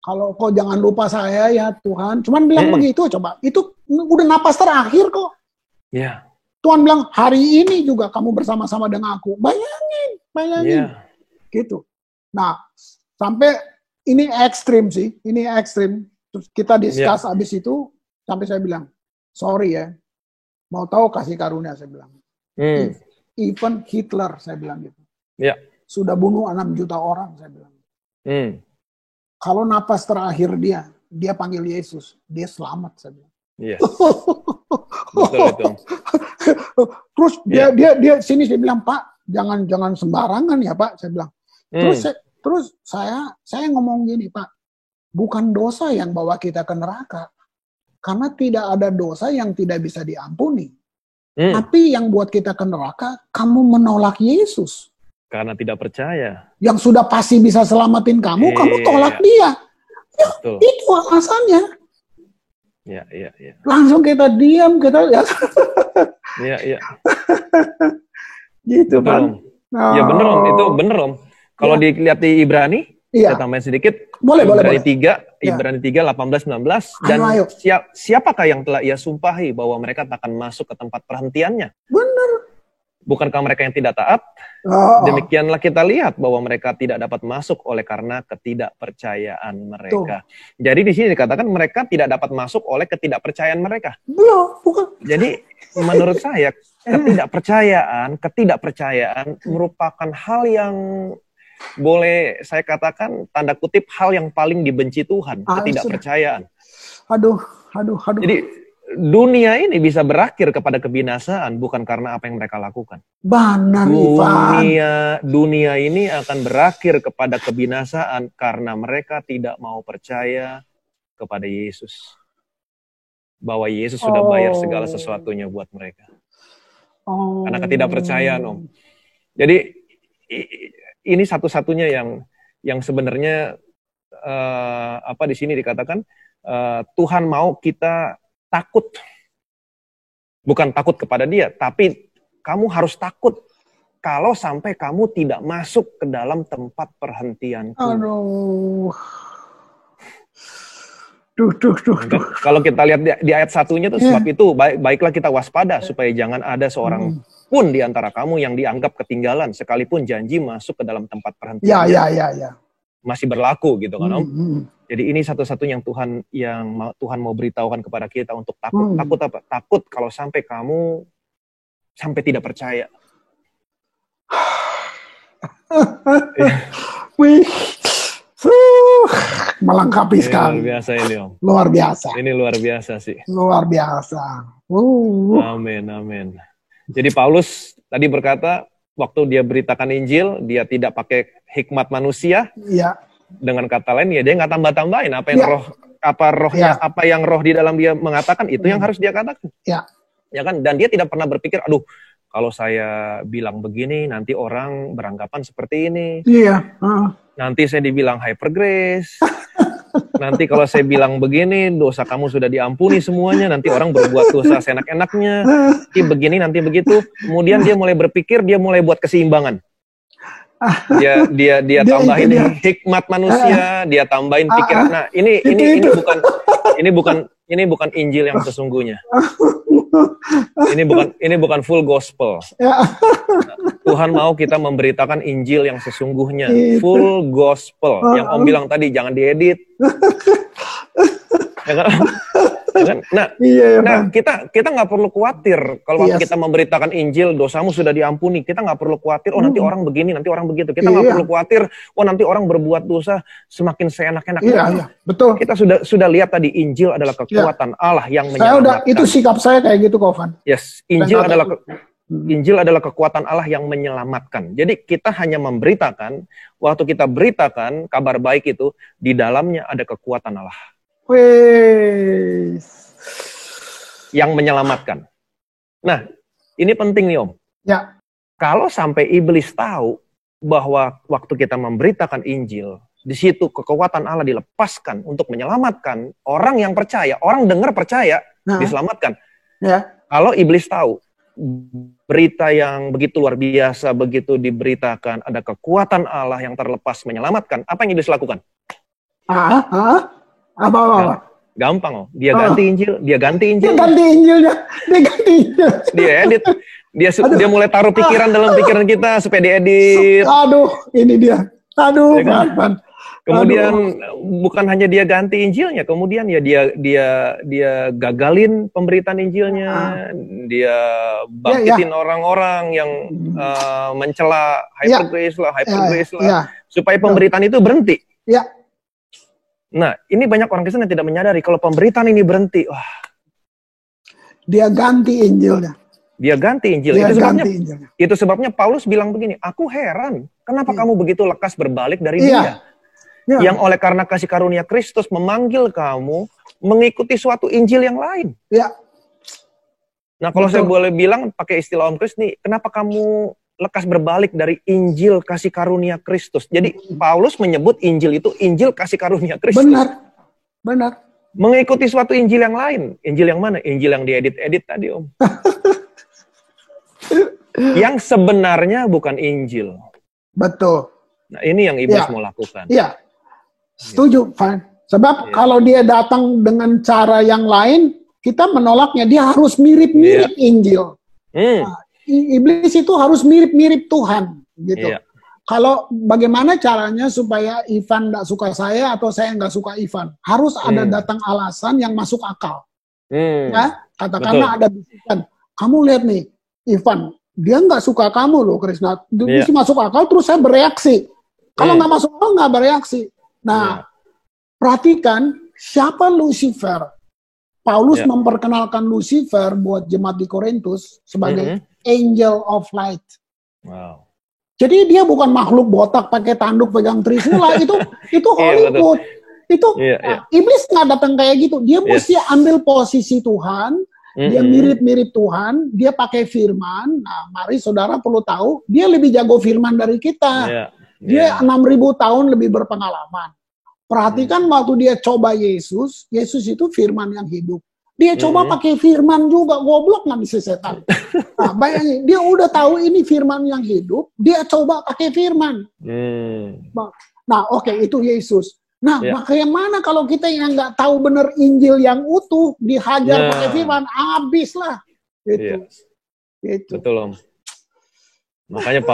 kalau kau jangan lupa saya ya Tuhan. Cuman bilang begitu, coba. Itu udah napas terakhir kok. Ya. Tuhan bilang, hari ini juga kamu bersama-sama dengan aku. Bayangin. Ya. Gitu. Nah, sampai ini ekstrim sih. Ini ekstrim. Terus kita discuss abis itu, sampai saya bilang, sorry ya. Mau tahu kasih karunia, saya bilang. Even Hitler, saya bilang gitu. Ya. Sudah bunuh 6 juta orang, saya bilang. Kalau napas terakhir dia panggil Yesus, dia selamat, saya bilang. Yes. Betul itu. Terus dia sini saya bilang, Pak, jangan sembarangan ya Pak, saya bilang. Terus saya ngomong gini, Pak, bukan dosa yang bawa kita ke neraka, karena tidak ada dosa yang tidak bisa diampuni. Tapi yang buat kita ke neraka, kamu menolak Yesus. Karena tidak percaya. Yang sudah pasti bisa selamatin kamu tolak dia. Ya, Betul. itu alasannya. Ya. Langsung kita diam, kita ya. Ya. Gitu Betul, kan. Om. Ya bener Om, itu bener Om. Kalau dilihat di Ibrani, saya tambahin sedikit. Boleh. Ibrani 3, 18, 19. Dan Ayo. siapakah yang telah ia sumpahi bahwa mereka tak akan masuk ke tempat perhentiannya? Bener. Bukankah mereka yang tidak taat? Demikianlah kita lihat bahwa mereka tidak dapat masuk oleh karena ketidakpercayaan mereka. Jadi di sini dikatakan mereka tidak dapat masuk oleh ketidakpercayaan mereka. Bukan. Jadi menurut saya ketidakpercayaan merupakan hal yang boleh saya katakan tanda kutip hal yang paling dibenci Tuhan, ketidakpercayaan. Aduh. Jadi dunia ini bisa berakhir kepada kebinasaan bukan karena apa yang mereka lakukan. Benar, Ivan. Dunia ini akan berakhir kepada kebinasaan karena mereka tidak mau percaya kepada Yesus. Bahwa Yesus sudah bayar segala sesuatunya buat mereka. Karena ketidakpercayaan, Om. Jadi ini satu-satunya yang sebenarnya di sini dikatakan Tuhan mau kita takut. Bukan takut kepada dia, tapi kamu harus takut kalau sampai kamu tidak masuk ke dalam tempat perhentianku. Aduh. Kalau kita lihat di ayat 1-nya tuh, sebab itu baiklah kita waspada supaya jangan ada seorang pun di antara kamu yang dianggap ketinggalan sekalipun janji masuk ke dalam tempat perhentian. Ya. Masih berlaku gitu kan, Om. Jadi ini satu-satunya yang Tuhan mau beritahukan kepada kita untuk takut. Takut apa? Takut kalau sampai kamu sampai tidak percaya. Wih, melengkapi sekali. Luar biasa ini, Om. Luar biasa. Ini luar biasa sih. Luar biasa. Amin, amin. Jadi Paulus tadi berkata, waktu dia beritakan Injil, dia tidak pakai hikmat manusia. Iya. Dengan kata lain, ya dia nggak tambah-tambahin apa yang apa yang roh di dalam dia mengatakan, itu yang harus dia katakan. Iya. Ya kan? Dan dia tidak pernah berpikir, aduh, kalau saya bilang begini, nanti orang beranggapan seperti ini. Iya. Nanti saya dibilang hyper grace. Nanti kalau saya bilang begini, dosa kamu sudah diampuni semuanya. Nanti orang berbuat dosa seenak-enaknya. Nanti begini, nanti begitu. Kemudian dia mulai berpikir, dia mulai buat kesimbangan. Dia tambahin hikmat manusia, dia tambahin pikiran. Nah, ini bukan Injil yang sesungguhnya. Ini bukan full gospel. Tuhan mau kita memberitakan Injil yang sesungguhnya, full gospel. Yang Om bilang tadi, jangan diedit. Ya kan? Nah, kita nggak perlu khawatir kalau waktu kita memberitakan Injil, dosamu sudah diampuni. Kita nggak perlu khawatir, oh nanti orang begini, nanti orang begitu. Kita nggak perlu khawatir, oh nanti orang berbuat dosa semakin seenak-enaknya. Iya, betul. Kita sudah lihat tadi, Injil adalah kekuatan Allah yang menyelamatkan. Itu sikap saya kayak gitu, Kovan. Yes, Injil adalah kekuatan Allah yang menyelamatkan. Jadi kita hanya memberitakan, waktu kita beritakan kabar baik itu, di dalamnya ada kekuatan Allah. Yang menyelamatkan. Nah, ini penting nih Om. Ya. Kalau sampai iblis tahu bahwa waktu kita memberitakan Injil, di situ kekuatan Allah dilepaskan untuk menyelamatkan orang yang percaya, orang dengar percaya, diselamatkan. Ya. Kalau iblis tahu berita yang begitu luar biasa, begitu diberitakan, ada kekuatan Allah yang terlepas menyelamatkan, apa yang iblis lakukan? Apa? Gampang, Dia ganti Injil. Dia ganti Injilnya. Dia edit. Dia mulai taruh pikiran dalam pikiran kita supaya diedit. Aduh, ini dia. Aduh, ya kan? Kemudian bukan hanya dia ganti Injilnya, kemudian ya dia gagalin pemberitaan Injilnya. Dia bangkitin orang-orang yang mencela hyper grace lah, supaya pemberitaan itu berhenti. Ya. Nah, ini banyak orang Kristen yang tidak menyadari kalau pemberitaan ini berhenti. Dia ganti Injilnya. Itu sebabnya Paulus bilang begini, aku heran, kenapa kamu begitu lekas berbalik dari dia? Yang oleh karena kasih karunia Kristus memanggil kamu mengikuti suatu Injil yang lain. Nah, kalau saya boleh bilang pakai istilah Om Kris nih, kenapa kamu lekas berbalik dari Injil kasih karunia Kristus? Jadi Paulus menyebut Injil itu Injil kasih karunia Kristus. Benar. Mengikuti suatu Injil yang lain. Injil yang mana? Injil yang diedit-edit tadi, Om. Yang sebenarnya bukan Injil. Betul. Nah, ini yang iblis mau lakukan. Iya. Setuju, Van. Sebab kalau dia datang dengan cara yang lain, kita menolaknya. Dia harus mirip-mirip Injil. Nah, iblis itu harus mirip-mirip Tuhan, gitu. Kalau bagaimana caranya supaya Ivan nggak suka saya atau saya nggak suka Ivan? Harus ada datang alasan yang masuk akal. Ya, katakanlah ada bisikan. Kamu lihat nih, Ivan, dia nggak suka kamu loh, Krisna. Dia masuk akal, terus saya bereaksi. Kalau nggak masuk akal, nggak bereaksi. Nah, perhatikan siapa Lucifer. Paulus memperkenalkan Lucifer buat jemaat di Korintus sebagai angel of light. Wow. Jadi dia bukan makhluk botak pakai tanduk pegang trisula. itu Hollywood. Iblis nggak datang kayak gitu. Dia mesti ambil posisi Tuhan. Dia mirip-mirip Tuhan. Dia pakai firman. Nah, mari saudara perlu tahu, dia lebih jago firman dari kita. Dia 6.000 tahun lebih berpengalaman. Perhatikan waktu dia coba Yesus itu firman yang hidup. Dia coba pakai firman juga, goblok nggak bisa setan. Nah, bayangin, dia udah tahu ini firman yang hidup, dia coba pakai firman. Nah, oke, itu Yesus. Nah, bagaimana kalau kita yang nggak tahu benar Injil yang utuh, dihajar pakai firman, habislah. Gitu. Betul, Om. Makanya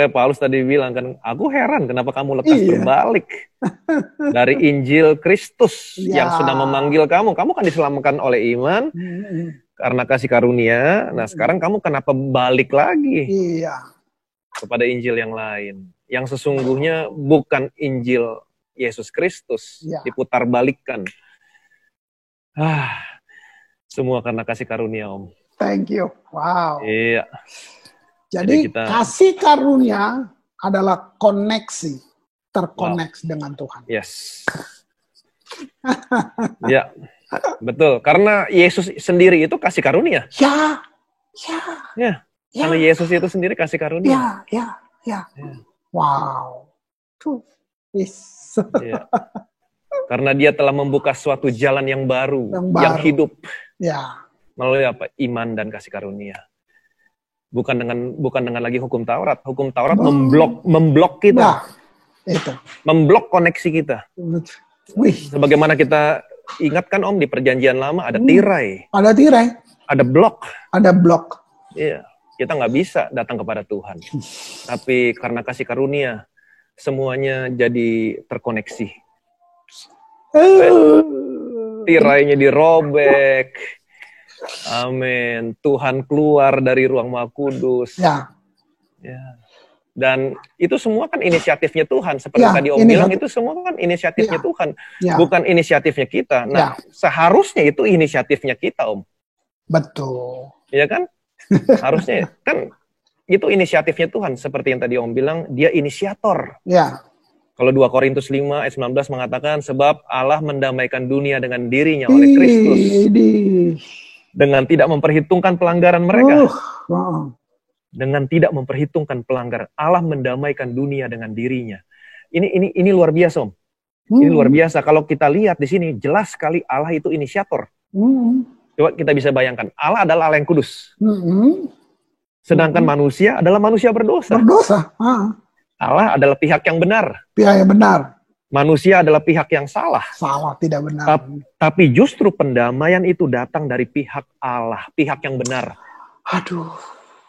Paulus tadi bilang kan, aku heran kenapa kamu lekas Iya. berbalik dari Injil Kristus Iya. yang sudah memanggil kamu. Kamu kan diselamatkan oleh iman karena kasih karunia. Nah, sekarang kamu kenapa balik lagi Iya. kepada Injil yang lain? Yang sesungguhnya bukan Injil Yesus Kristus, Iya. diputarbalikkan. Semua karena kasih karunia, Om. Thank you. Wow. Iya. Jadi kita- kasih karunia adalah koneksi, terkoneksi dengan Tuhan. Yes. Ya, betul. Karena Yesus sendiri itu kasih karunia. Ya. Ya, karena Yesus itu sendiri kasih karunia. Ya. Wow. Tuh. Yes. Ya. Karena dia telah membuka suatu jalan yang baru, Yang yang baru. hidup. Ya. Melalui apa? Iman dan kasih karunia. Bukan dengan lagi hukum Taurat. Hukum Taurat memblok kita, Nah, itu. memblok koneksi kita. Wih, Sebagaimana kita ingatkan, Om, di Perjanjian Lama ada tirai, ada tirai, ada blok. ada blok. Iya, kita nggak bisa datang kepada Tuhan. Tapi karena kasih karunia, semuanya jadi terkoneksi. Tirainya dirobek. Amin. Tuhan keluar dari ruang Maha Kudus. Ya. Ya. Dan itu semua kan inisiatifnya Tuhan. Seperti Ya, tadi Om ini bilang, kan- itu semua kan inisiatifnya Ya. Tuhan. Ya. Bukan inisiatifnya kita. Nah, seharusnya itu inisiatifnya kita, Om. Betul. Iya kan? Harusnya kan itu inisiatifnya Tuhan. Seperti yang tadi Om bilang, dia inisiator. Ya. Kalau 2 Korintus 5 ayat 19 mengatakan, sebab Allah mendamaikan dunia dengan dirinya oleh Kristus. Dengan tidak memperhitungkan pelanggaran mereka. Dengan tidak memperhitungkan pelanggaran. Allah mendamaikan dunia dengan dirinya. Ini luar biasa, Om. Ini luar biasa. Kalau kita lihat di sini, jelas sekali Allah itu inisiator. Coba kita bisa bayangkan, Allah adalah Allah yang kudus. Sedangkan manusia adalah manusia berdosa. Berdosa. Allah adalah pihak yang benar. Pihak yang benar. Manusia adalah pihak yang salah. Salah, tidak benar. Tapi justru pendamaian itu datang dari pihak Allah, pihak yang benar. Aduh.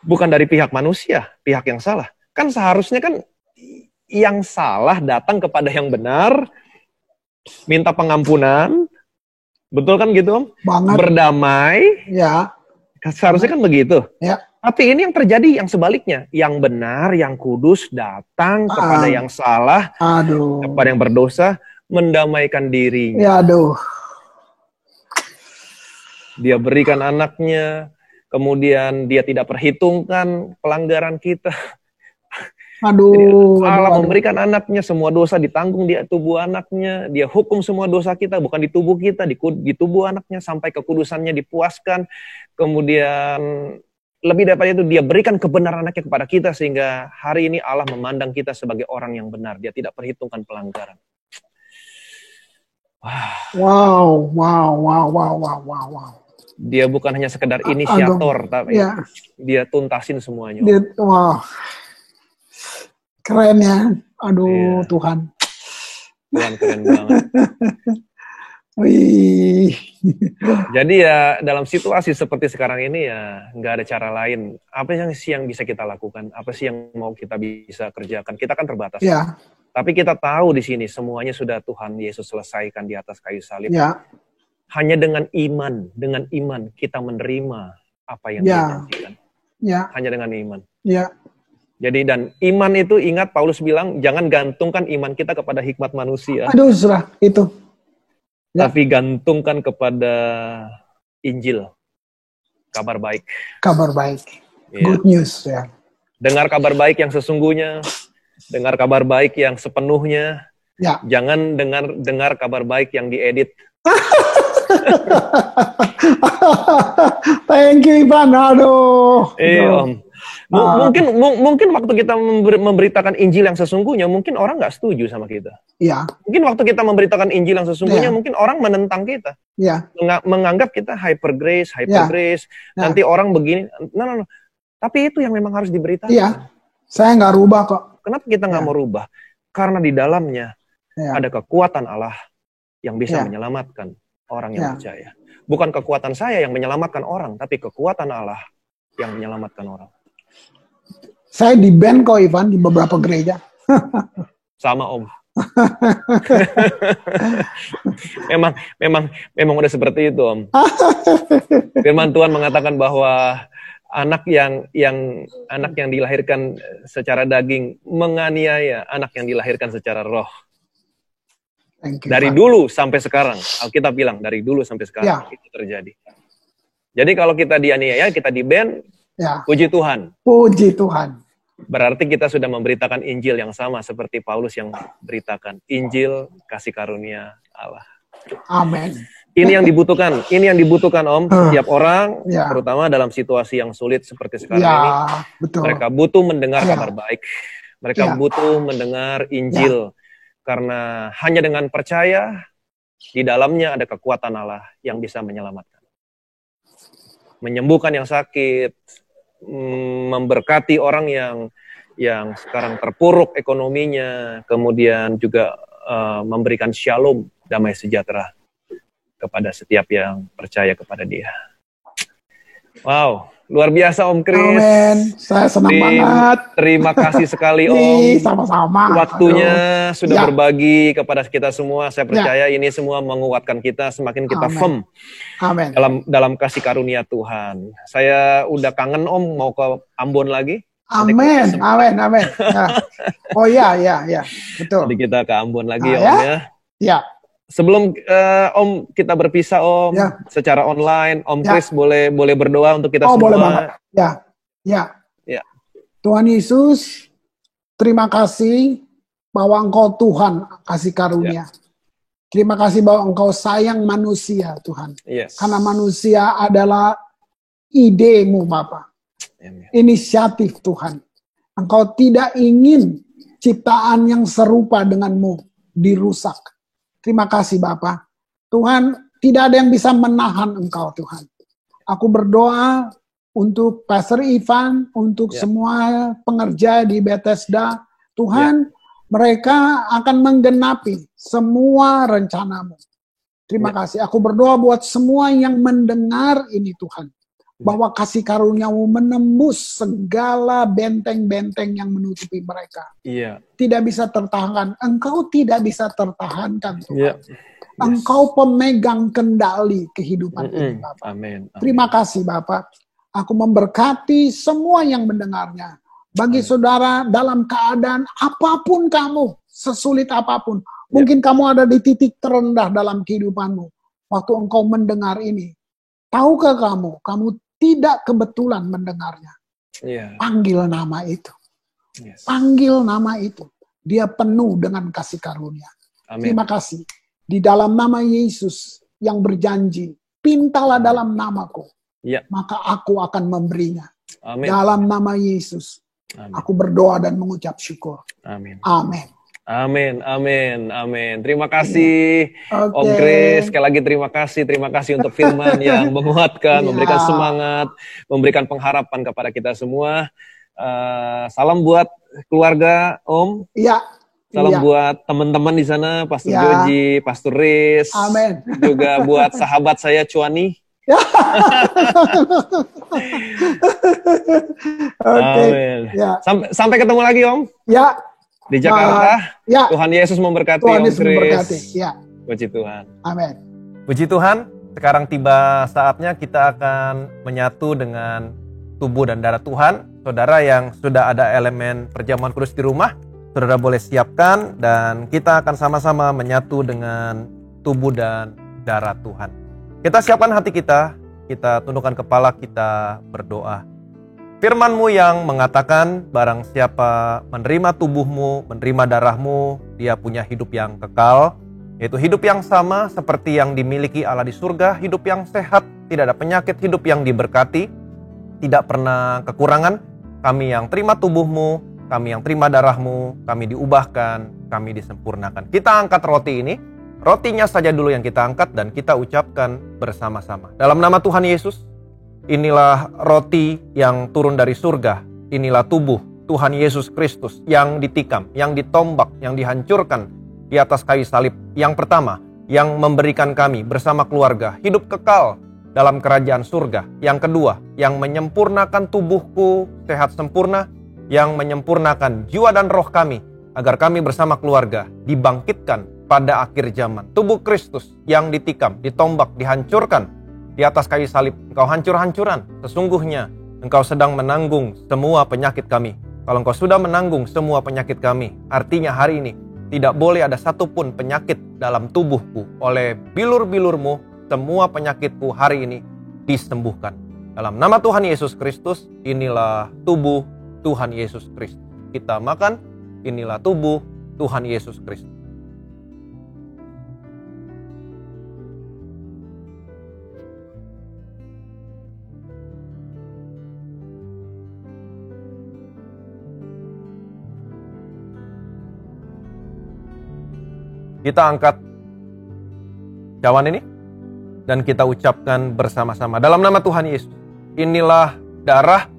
Bukan dari pihak manusia, pihak yang salah. Kan seharusnya kan yang salah datang kepada yang benar, minta pengampunan. Betul kan gitu, Om? Banget. Berdamai. Ya. Seharusnya kan begitu. Ya. Tapi ini yang terjadi yang sebaliknya. Yang benar, yang kudus datang kepada yang salah, Aduh. kepada yang berdosa, mendamaikan dirinya. Ya, aduh. Dia berikan anaknya, kemudian dia tidak perhitungkan pelanggaran kita. Jadi Allah memberikan anaknya, semua dosa ditanggung di tubuh anaknya, dia hukum semua dosa kita, bukan di tubuh kita, di tubuh anaknya, sampai kekudusannya dipuaskan, kemudian lebih daripada itu dia berikan kebenaran anaknya kepada kita, sehingga hari ini Allah memandang kita sebagai orang yang benar, dia tidak perhitungkan pelanggaran. Wow. Dia bukan hanya sekedar inisiator, tapi dia tuntasin semuanya. Wah. Keren ya. Aduh, Iya. Tuhan. Tuhan keren banget. Wih. Jadi ya dalam situasi seperti sekarang ini ya nggak ada cara lain. Apa yang bisa kita lakukan? Apa sih yang mau kita bisa kerjakan? Kita kan terbatas. Ya. Tapi kita tahu di sini semuanya sudah Tuhan Yesus selesaikan di atas kayu salib. Ya. Hanya dengan iman kita menerima apa yang Dia janjikan. Ya. Hanya dengan iman. Ya. Jadi dan iman itu, ingat Paulus bilang, jangan gantungkan iman kita kepada hikmat manusia. Aduh, surah itu. Ya. Tapi gantungkan kepada Injil. Kabar baik. Kabar baik. Ya. Good news ya. Dengar kabar baik yang sesungguhnya. Dengar kabar baik yang sepenuhnya. Ya. Jangan dengar kabar baik yang diedit. Thank you, Ivan. Aduh. Om. Mungkin waktu kita memberitakan Injil yang sesungguhnya, mungkin orang nggak setuju sama kita. Iya. Mungkin waktu kita memberitakan Injil yang sesungguhnya, mungkin orang menentang kita. Iya. Menganggap kita hyper grace. Nanti orang begini. No. Tapi itu yang memang harus diberitakan. Iya. Saya nggak rubah kok. Kenapa kita nggak mau rubah? Karena di dalamnya ada kekuatan Allah yang bisa menyelamatkan orang yang percaya. Bukan kekuatan saya yang menyelamatkan orang, tapi kekuatan Allah yang menyelamatkan orang. Saya di band kok Ivan di beberapa gereja. Sama Om. memang udah seperti itu Om. Firman Tuhan mengatakan bahwa anak yang dilahirkan secara daging menganiaya anak yang dilahirkan secara roh. Dari dulu sampai sekarang, Alkitab bilang dari dulu sampai sekarang itu terjadi. Jadi kalau kita dianiaya, kita di-ban, puji Tuhan. Puji Tuhan. Berarti kita sudah memberitakan Injil yang sama seperti Paulus yang beritakan Injil kasih karunia Allah. Amin. Ini yang dibutuhkan Om, setiap orang, terutama dalam situasi yang sulit seperti sekarang ini. Betul. Mereka butuh mendengar kabar baik. Mereka butuh mendengar Injil. Karena hanya dengan percaya, di dalamnya ada kekuatan Allah yang bisa menyelamatkan. Menyembuhkan yang sakit, memberkati orang yang sekarang terpuruk ekonominya, kemudian juga memberikan shalom, damai sejahtera kepada setiap yang percaya kepada Dia. Wow, luar biasa Om Kris. Amin. Saya senang banget. Terima kasih sekali Om. Sama-sama. Waktunya sudah berbagi kepada kita semua. Saya percaya ini semua menguatkan kita, semakin kita firm dalam kasih karunia Tuhan. Saya udah kangen Om, mau ke Ambon lagi. Amin. Ya. Oh ya, betul. Jadi kita ke Ambon lagi Om ya. Ya. Sebelum Om kita berpisah Om secara online, Om Kris boleh berdoa untuk kita semua. Boleh banget. Ya. Tuhan Yesus, terima kasih bahwa Engkau Tuhan kasih karunia. Terima kasih bahwa Engkau sayang manusia Tuhan. Karena manusia adalah idemu Bapa. Inisiatif Tuhan. Engkau tidak ingin ciptaan yang serupa denganmu dirusak. Terima kasih Bapa. Tuhan, tidak ada yang bisa menahan Engkau Tuhan. Aku berdoa untuk Pastor Ivan, untuk semua pengerja di Bethesda. Tuhan, mereka akan menggenapi semua rencanamu. Terima kasih. Aku berdoa buat semua yang mendengar ini Tuhan. Bahwa kasih karuniamu menembus segala benteng-benteng yang menutupi mereka. Tidak bisa tertahankan. Engkau tidak bisa tertahankan Tuhan. Engkau pemegang kendali kehidupan ini Bapak. Amin. Terima kasih Bapak. Aku memberkati semua yang mendengarnya. Bagi saudara dalam keadaan apapun kamu, sesulit apapun. Mungkin kamu ada di titik terendah dalam kehidupanmu. Waktu engkau mendengar ini. Tahukah kamu tidak kebetulan mendengarnya. Panggil nama itu. Panggil nama itu. Dia penuh dengan kasih karunia. Terima kasih. Di dalam nama Yesus yang berjanji, pintalah dalam namaku. Maka aku akan memberinya. Dalam nama Yesus. Aku berdoa dan mengucap syukur. Amin. Terima kasih Om Kris. Sekali lagi terima kasih untuk firman yang menguatkan, memberikan semangat, memberikan pengharapan kepada kita semua. Salam buat keluarga Om. Salam buat teman-teman di sana, Pastor Joji, Pastor Riz. Juga buat sahabat saya Cuani. Amin. Sampai ketemu lagi Om. Di Jakarta, Tuhan Yesus memberkati Om Kris. Puji Tuhan. Amin. Puji Tuhan, sekarang tiba saatnya kita akan menyatu dengan tubuh dan darah Tuhan. Saudara yang sudah ada elemen perjamuan kudus di rumah, saudara boleh siapkan dan kita akan sama-sama menyatu dengan tubuh dan darah Tuhan. Kita siapkan hati kita tundukkan kepala, kita berdoa. Firman-Mu yang mengatakan, barang siapa menerima tubuhmu, menerima darahmu, dia punya hidup yang kekal, yaitu hidup yang sama seperti yang dimiliki Allah di surga, hidup yang sehat, tidak ada penyakit, hidup yang diberkati, tidak pernah kekurangan. Kami yang terima tubuhmu, kami yang terima darahmu, kami diubahkan, kami disempurnakan. Kita angkat roti ini, rotinya saja dulu yang kita angkat dan kita ucapkan bersama-sama. Dalam nama Tuhan Yesus, inilah roti yang turun dari surga. Inilah tubuh Tuhan Yesus Kristus yang ditikam, yang ditombak, yang dihancurkan di atas kayu salib. Yang pertama, yang memberikan kami bersama keluarga hidup kekal dalam kerajaan surga. Yang kedua, yang menyempurnakan tubuhku sehat sempurna. yang menyempurnakan jiwa dan roh kami, agar kami bersama keluarga dibangkitkan pada akhir zaman. Tubuh Kristus yang ditikam, ditombak, dihancurkan di atas kayu salib. Engkau hancur-hancuran. Sesungguhnya Engkau sedang menanggung semua penyakit kami. Kalau Engkau sudah menanggung semua penyakit kami, artinya hari ini tidak boleh ada satupun penyakit dalam tubuhku. Oleh bilur-bilur-Mu, semua penyakitku hari ini disembuhkan. Dalam nama Tuhan Yesus Kristus, inilah tubuh Tuhan Yesus Kristus. Kita makan, inilah tubuh Tuhan Yesus Kristus. Kita angkat cawan ini dan kita ucapkan bersama-sama dalam nama Tuhan Yesus. Inilah darah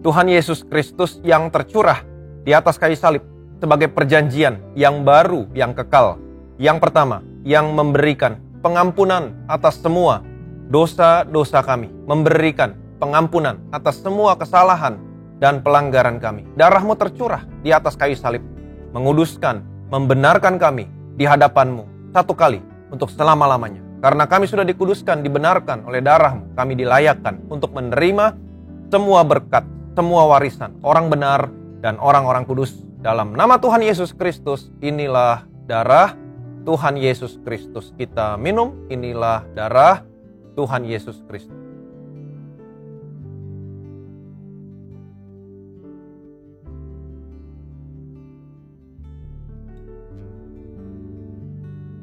Tuhan Yesus Kristus yang tercurah di atas kayu salib sebagai perjanjian yang baru, yang kekal. Yang pertama, yang memberikan pengampunan atas semua dosa-dosa kami, memberikan pengampunan atas semua kesalahan dan pelanggaran kami. Darah-Mu tercurah di atas kayu salib, menguduskan, membenarkan kami di hadapan-Mu satu kali untuk selama-lamanya. Karena kami sudah dikuduskan, dibenarkan oleh darah-Mu, kami dilayakkan untuk menerima semua berkat, semua warisan, orang benar dan orang-orang kudus. Dalam nama Tuhan Yesus Kristus, inilah darah Tuhan Yesus Kristus. Kita minum, inilah darah Tuhan Yesus Kristus.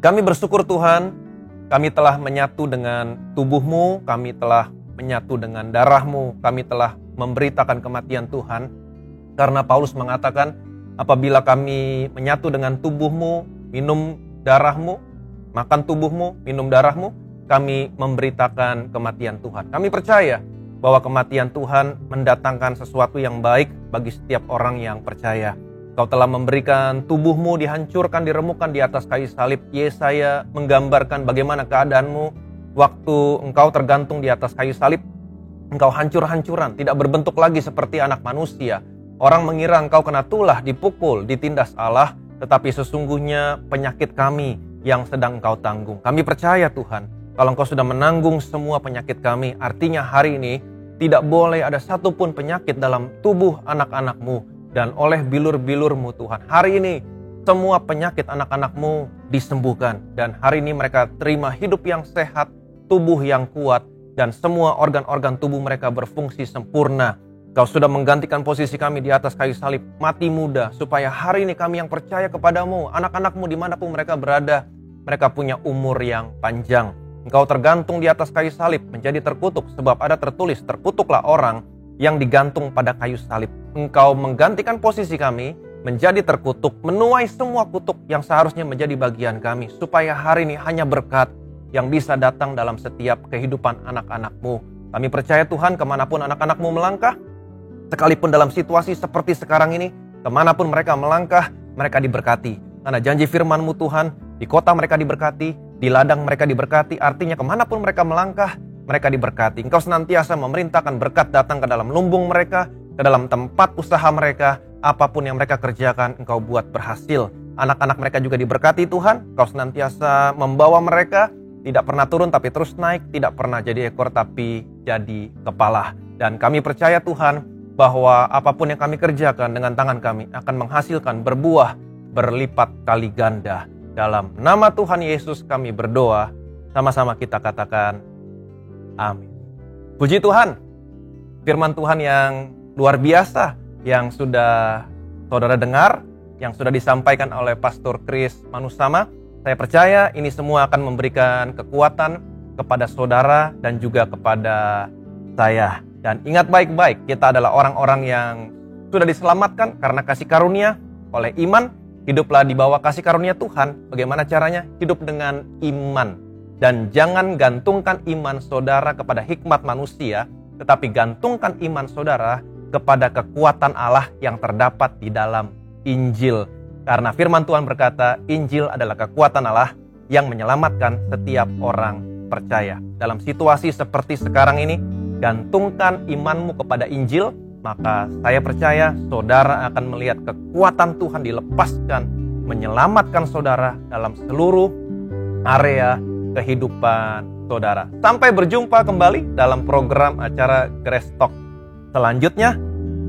Kami bersyukur Tuhan, kami telah menyatu dengan tubuh-Mu, kami telah menyatu dengan darah-Mu, kami telah memberitakan kematian Tuhan. Karena Paulus mengatakan, apabila kami menyatu dengan tubuh-Mu, minum darah-Mu, makan tubuh-Mu, minum darah-Mu, kami memberitakan kematian Tuhan. Kami percaya bahwa kematian Tuhan mendatangkan sesuatu yang baik bagi setiap orang yang percaya. Kau telah memberikan tubuh-Mu dihancurkan, diremukkan di atas kayu salib. Yesaya menggambarkan bagaimana keadaanmu waktu Engkau tergantung di atas kayu salib. Engkau hancur-hancuran, tidak berbentuk lagi seperti anak manusia. Orang mengira Engkau kena tulah, dipukul, ditindas Allah, tetapi sesungguhnya penyakit kami yang sedang Engkau tanggung. Kami percaya Tuhan, kalau Engkau sudah menanggung semua penyakit kami, artinya hari ini tidak boleh ada satupun penyakit dalam tubuh anak-anak-Mu. Dan oleh bilur-bilur-Mu Tuhan, hari ini semua penyakit anak-anak-Mu disembuhkan. Dan hari ini mereka terima hidup yang sehat, tubuh yang kuat, dan semua organ-organ tubuh mereka berfungsi sempurna. Kau sudah menggantikan posisi kami di atas kayu salib, mati muda, supaya hari ini kami yang percaya kepadamu, anak-anak-Mu dimanapun mereka berada, mereka punya umur yang panjang. Engkau tergantung di atas kayu salib, menjadi terkutuk, sebab ada tertulis, terkutuklah orang yang digantung pada kayu salib. Engkau menggantikan posisi kami, menjadi terkutuk, menuai semua kutuk yang seharusnya menjadi bagian kami, supaya hari ini hanya berkat yang bisa datang dalam setiap kehidupan anak-anak-Mu. Kami percaya Tuhan, kemanapun anak-anak-Mu melangkah, sekalipun dalam situasi seperti sekarang ini, kemanapun mereka melangkah, mereka diberkati. Karena janji firman-Mu Tuhan, di kota mereka diberkati, di ladang mereka diberkati, artinya kemanapun mereka melangkah, mereka diberkati. Engkau senantiasa memerintahkan berkat datang ke dalam lumbung mereka, ke dalam tempat usaha mereka, apapun yang mereka kerjakan, Engkau buat berhasil. Anak-anak mereka juga diberkati Tuhan, Engkau senantiasa membawa mereka, tidak pernah turun tapi terus naik, tidak pernah jadi ekor tapi jadi kepala. Dan kami percaya Tuhan, bahwa apapun yang kami kerjakan dengan tangan kami akan menghasilkan berbuah berlipat kali ganda. Dalam nama Tuhan Yesus kami berdoa, sama-sama kita katakan amin. Puji Tuhan, firman Tuhan yang luar biasa yang sudah saudara dengar, yang sudah disampaikan oleh Pastor Chris Manusama. Saya percaya ini semua akan memberikan kekuatan kepada saudara dan juga kepada saya. Dan ingat baik-baik, kita adalah orang-orang yang sudah diselamatkan karena kasih karunia oleh iman. Hiduplah di bawah kasih karunia Tuhan. Bagaimana caranya? Hidup dengan iman. Dan jangan gantungkan iman saudara kepada hikmat manusia, tetapi gantungkan iman saudara kepada kekuatan Allah yang terdapat di dalam Injil. Karena firman Tuhan berkata, Injil adalah kekuatan Allah yang menyelamatkan setiap orang percaya. Dalam situasi seperti sekarang ini, gantungkan imanmu kepada Injil, maka saya percaya saudara akan melihat kekuatan Tuhan dilepaskan, menyelamatkan saudara dalam seluruh area kehidupan saudara. Sampai berjumpa kembali dalam program acara Grace Talk selanjutnya.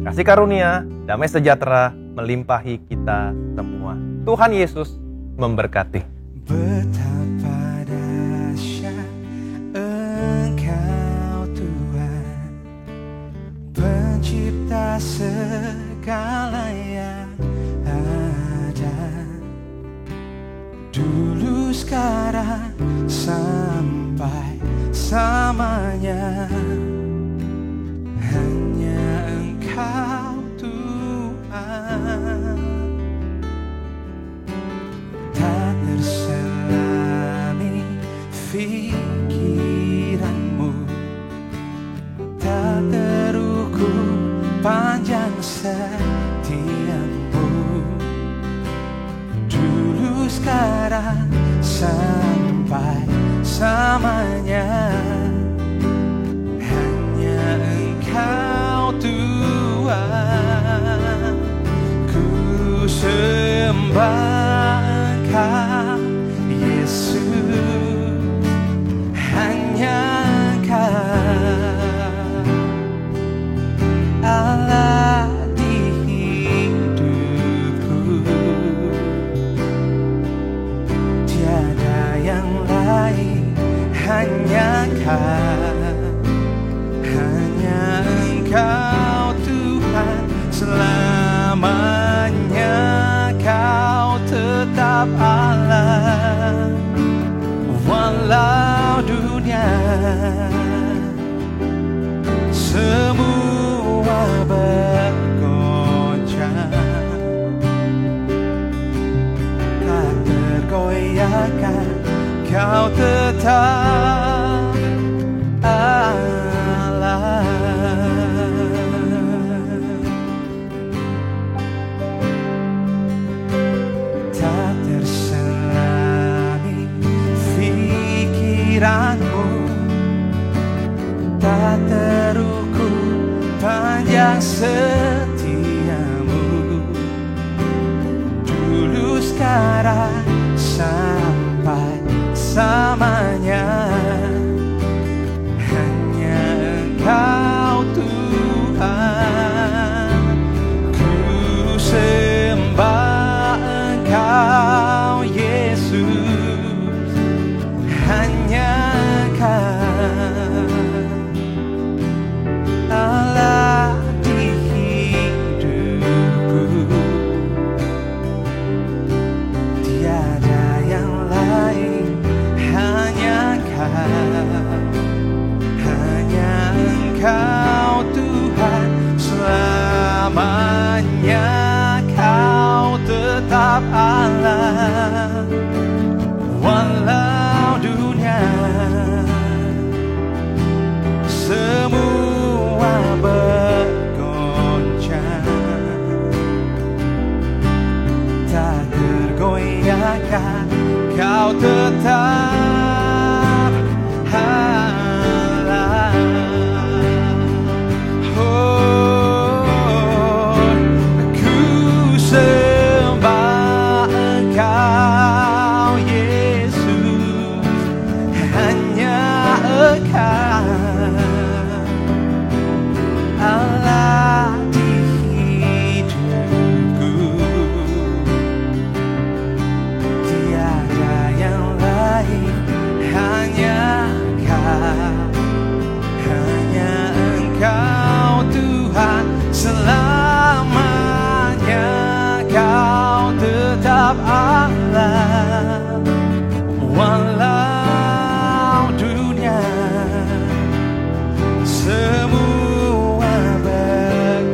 Kasih karunia, damai sejahtera melimpahi kita semua. Tuhan Yesus memberkati. Betapa dahsyat Engkau Tuhan, pencipta segala yang ada, dulu sekarang sampai samanya. Hanya Engkau Tuhan, tak terselami pikiranmu, tak terukur panjang setiamu, dulu sekarang sampai samanya. Hanya Engkau Tuhan, ku sembah Engkau Yesus, hanya Engkau Allah di hidupku, tiada yang lain, hanya Engkau Tuhan, selamanya Kau tetap Allah. Walau dunia semua bergoncang, tak tergoyahkan, Kau tetap Allah. Tak terselami pikiranmu, tak terukur panjang setiamu, dulu sekarang sampai samanya. Hanya Engkau Tuhan, ku sembah Engkau Yesus, hanya Engkau Allah di hidupku, tiada yang lain, hanya Engkau Tuhan, selamanya Kau tetap Allah. Walau dunia semua bergoncang, tak tergoyahkan, Kau tetap Allah. Oh, ku sembah Engkau Yesus, hanya Engkau Allah di hidupku, tiada yang lain, hanya Engkau Tuhan, selamanya Kau tetap Allah. Walau dunia semua bergoncang,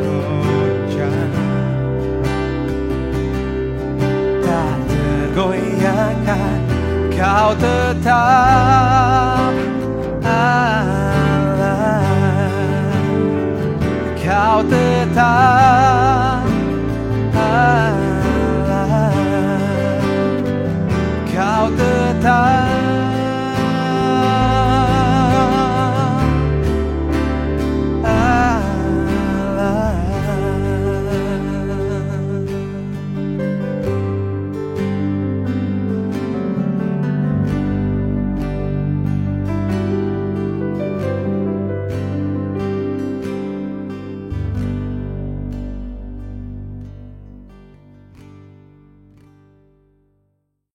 tak tergoyahkan, Kau tetap